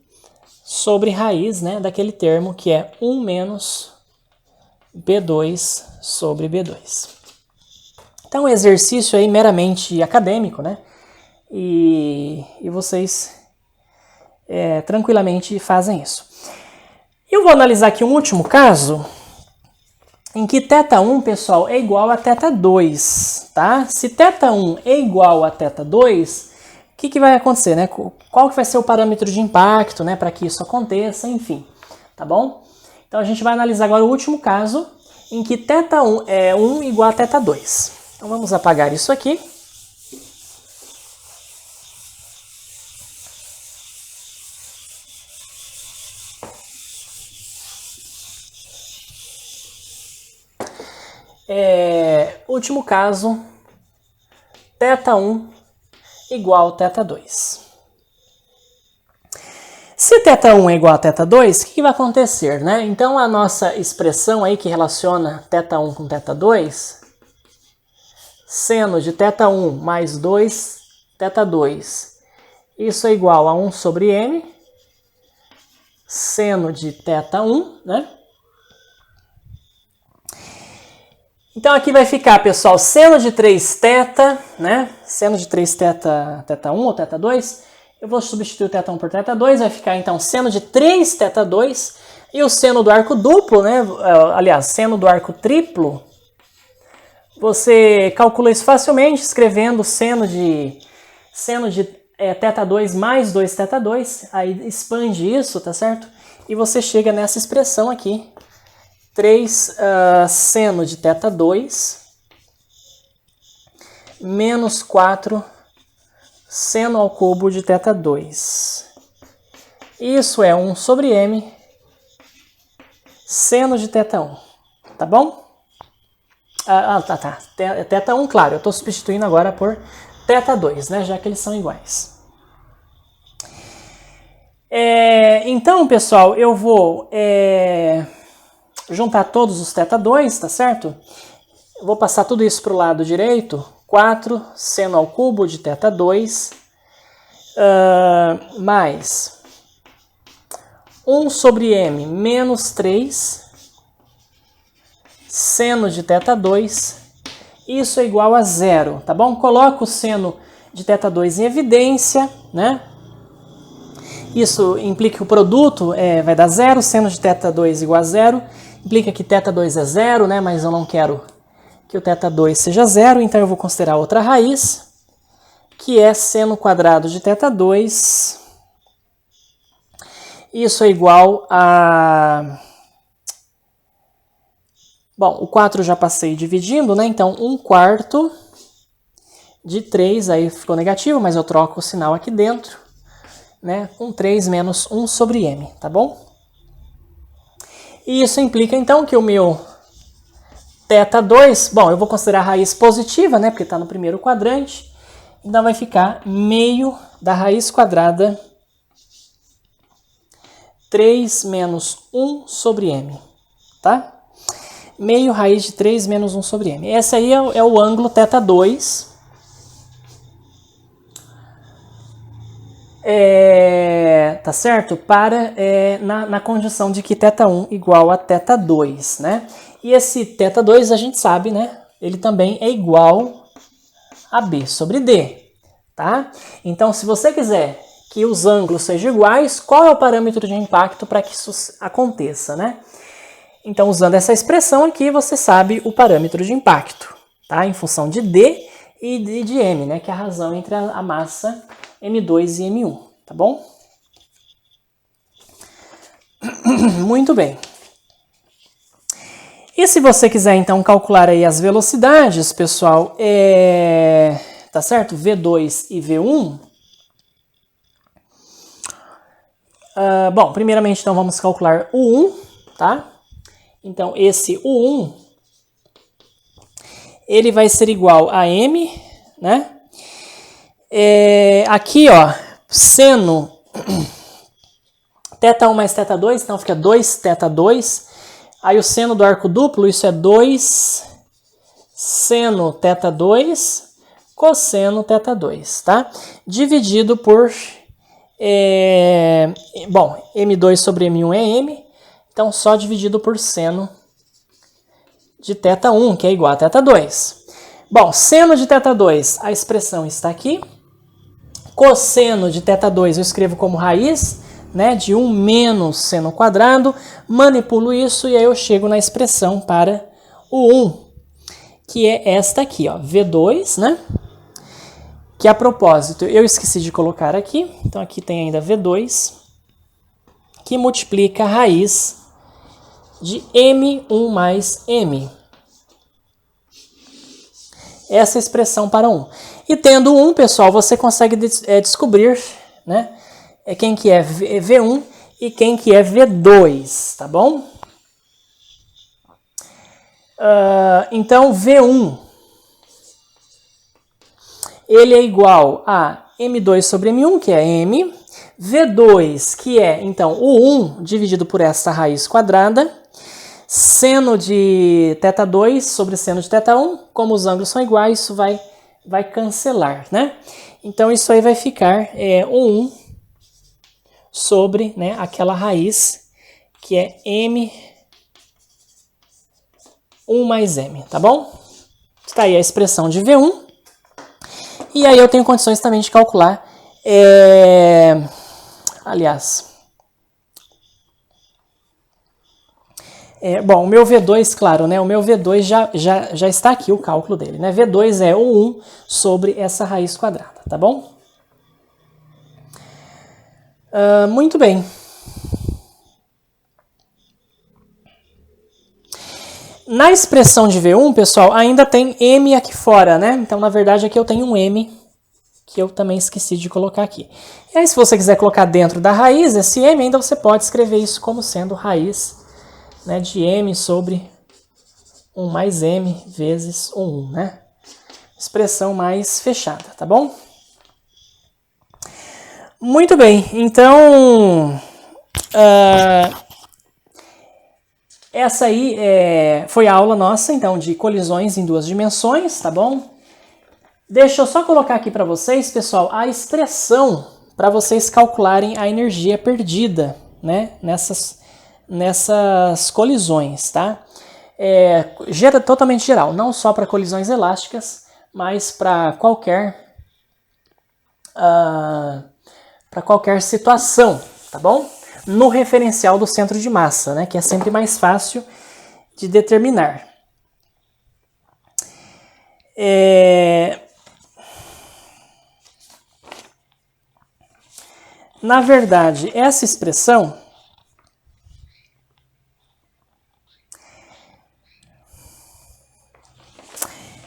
sobre raiz, né, daquele termo que é 1 menos B2 sobre B2. Então, um exercício aí meramente acadêmico, né? E vocês tranquilamente fazem isso. Eu vou analisar aqui um último caso em que θ1, pessoal, é igual a θ2, tá? Se θ1 é igual a θ2, o que vai acontecer, né? Qual que vai ser o parâmetro de impacto, né, para que isso aconteça, enfim, tá bom? Então a gente vai analisar agora o último caso em que θ1 é 1 igual a θ2. Então vamos apagar isso aqui. Último caso, θ1 igual a θ2. Se θ1 é igual a θ2, o que vai acontecer, né? Então a nossa expressão aí que relaciona θ1 com θ2, seno de θ1 mais 2 θ2, isso é igual a 1 sobre m, seno de θ1, né? Então aqui vai ficar, pessoal, seno de 3θ, né? Seno de 3θ, θ1 ou θ2, Eu vou substituir o θ1 por θ2, vai ficar então seno de 3 θ2, e o seno do arco duplo, né? Aliás, seno do arco triplo, você calcula isso facilmente escrevendo seno de θ2 mais 2 θ2, aí expande isso, tá certo? E você chega nessa expressão aqui, 3 seno de θ2 menos 4 seno ao cubo de θ2. Isso é 1 sobre m seno de θ1, tá bom? Tá. θ1, claro, eu estou substituindo agora por θ2, né, já que eles são iguais. Então, pessoal, eu vou juntar todos os θ2, tá certo? Eu vou passar tudo isso para o lado direito. 4 seno ao cubo de θ2 mais 1 sobre m menos 3 seno de θ2. Isso é igual a 0, tá bom? Coloco o seno de θ2 em evidência, né? Isso implica que o produto vai dar 0, seno de θ2 igual a 0. Implica que θ2 é 0, né? Mas eu não quero que o θ2 seja 0, então eu vou considerar outra raiz, que é seno quadrado de θ2. Isso é igual a... Bom, o 4 já passei dividindo, né? Então, 1/4 de 3, aí ficou negativo, mas eu troco o sinal aqui dentro, né? Com 3 menos 1 sobre m, tá bom? E isso implica, então, que o meu θ2, bom, eu vou considerar a raiz positiva, né? Porque está no primeiro quadrante. Então, vai ficar meio da raiz quadrada 3 menos 1 sobre m, tá? Meio raiz de 3 menos 1 sobre m. Esse aí é o ângulo θ2. Tá certo? Na condição de que θ1 igual a θ2, né? E esse θ2 a gente sabe, né? Ele também é igual a b sobre d, tá? Então, se você quiser que os ângulos sejam iguais, qual é o parâmetro de impacto para que isso aconteça, né? Então, usando essa expressão aqui, você sabe o parâmetro de impacto, tá? Em função de d e de m, né? Que é a razão entre a massa m2 e m1, tá bom? Muito bem. E se você quiser, então, calcular aí as velocidades, pessoal, tá certo? V2 e V1. Bom, primeiramente, então, vamos calcular o 1, tá? Então, esse U1, ele vai ser igual a m, né? Aqui, ó, seno θ1 mais θ2, então fica 2θ2. Aí o seno do arco duplo, isso é 2 seno θ2 cosseno θ2, tá? Dividido por, bom, m2 sobre m1 é m, então só dividido por seno de θ1, que é igual a θ2. Bom, seno de θ2, a expressão está aqui. Cosseno de θ2 eu escrevo como raiz, né, de 1 menos seno quadrado. Manipulo isso e aí eu chego na expressão para o 1, que é esta aqui, ó, V2, né? Que a propósito, eu esqueci de colocar aqui, então aqui tem ainda V2, que multiplica a raiz de m1 mais m. Essa é a expressão para 1. E tendo 1, pessoal, você consegue descobrir, né, quem que é V1 e quem que é V2, tá bom? Então, V1, ele é igual a m2 sobre m1, que é m, V2, que é, então, o 1 dividido por essa raiz quadrada, seno de θ2 sobre seno de θ1, como os ângulos são iguais, isso vai cancelar, né? Então, isso aí vai ficar o 1 sobre, né, aquela raiz que é m1 mais m, tá bom? Está aí a expressão de V1. E aí eu tenho condições também de calcular Aliás... bom, o meu V2, claro, né? O meu V2 já está aqui o cálculo dele, né? V2 é o 1 sobre essa raiz quadrada, tá bom? Muito bem. Na expressão de V1, pessoal, ainda tem M aqui fora, né? Então, na verdade, aqui eu tenho um M, que eu também esqueci de colocar aqui. E aí, se você quiser colocar dentro da raiz, esse M, ainda você pode escrever isso como sendo raiz, né, de M sobre 1 mais M vezes 1, né? Expressão mais fechada, tá bom? Muito bem, então... essa aí foi a aula nossa, então, de colisões em duas dimensões, tá bom? Deixa eu só colocar aqui para vocês, pessoal, a expressão para vocês calcularem a energia perdida, né, nessas colisões, tá? Totalmente geral, não só para colisões elásticas, mas para qualquer situação, tá bom? No referencial do centro de massa, né, que é sempre mais fácil de determinar. Na verdade, essa expressão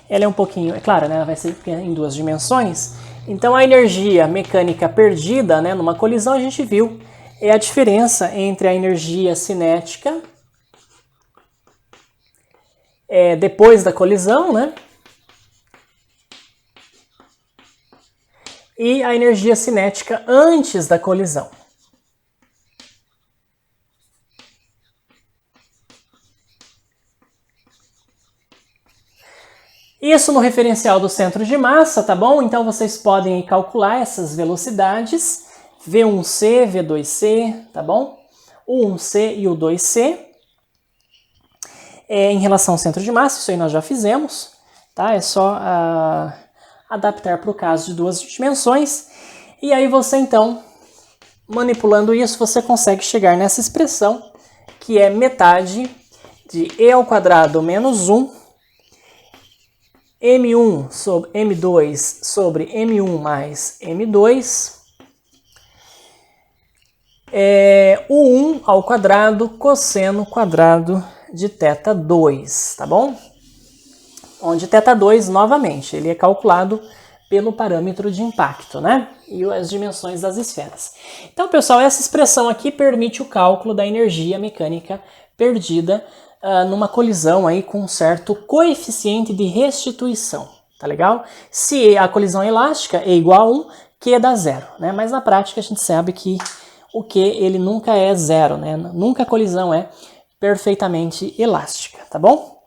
ela é um pouquinho, é claro, né, ela vai ser em duas dimensões. Então a energia mecânica perdida, né, numa colisão, a gente viu, é a diferença entre a energia cinética depois da colisão, né, e a energia cinética antes da colisão. Isso no referencial do centro de massa, tá bom? Então vocês podem calcular essas velocidades, V1C, V2C, tá bom? O 1C e o 2C. Em relação ao centro de massa, isso aí nós já fizemos, tá? É só adaptar para o caso de duas dimensões. E aí você, então, manipulando isso, você consegue chegar nessa expressão, que é metade de e ao quadrado menos 1, M1 sobre M2 sobre M1 mais M2, o 1 ao quadrado cosseno quadrado de θ2, tá bom? Onde θ2, novamente, ele é calculado pelo parâmetro de impacto, né? E as dimensões das esferas. Então, pessoal, essa expressão aqui permite o cálculo da energia mecânica perdida numa colisão aí com um certo coeficiente de restituição, tá legal? Se a colisão é elástica, é igual a 1, Q dá zero, né? Mas na prática a gente sabe que o Q ele nunca é zero, né? Nunca a colisão é perfeitamente elástica, tá bom?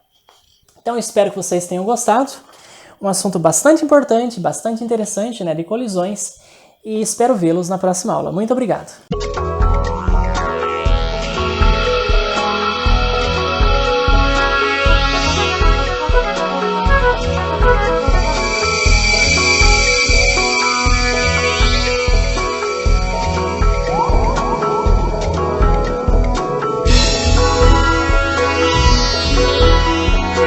Então espero que vocês tenham gostado. Um assunto bastante importante, bastante interessante, né, de colisões, e espero vê-los na próxima aula. Muito obrigado!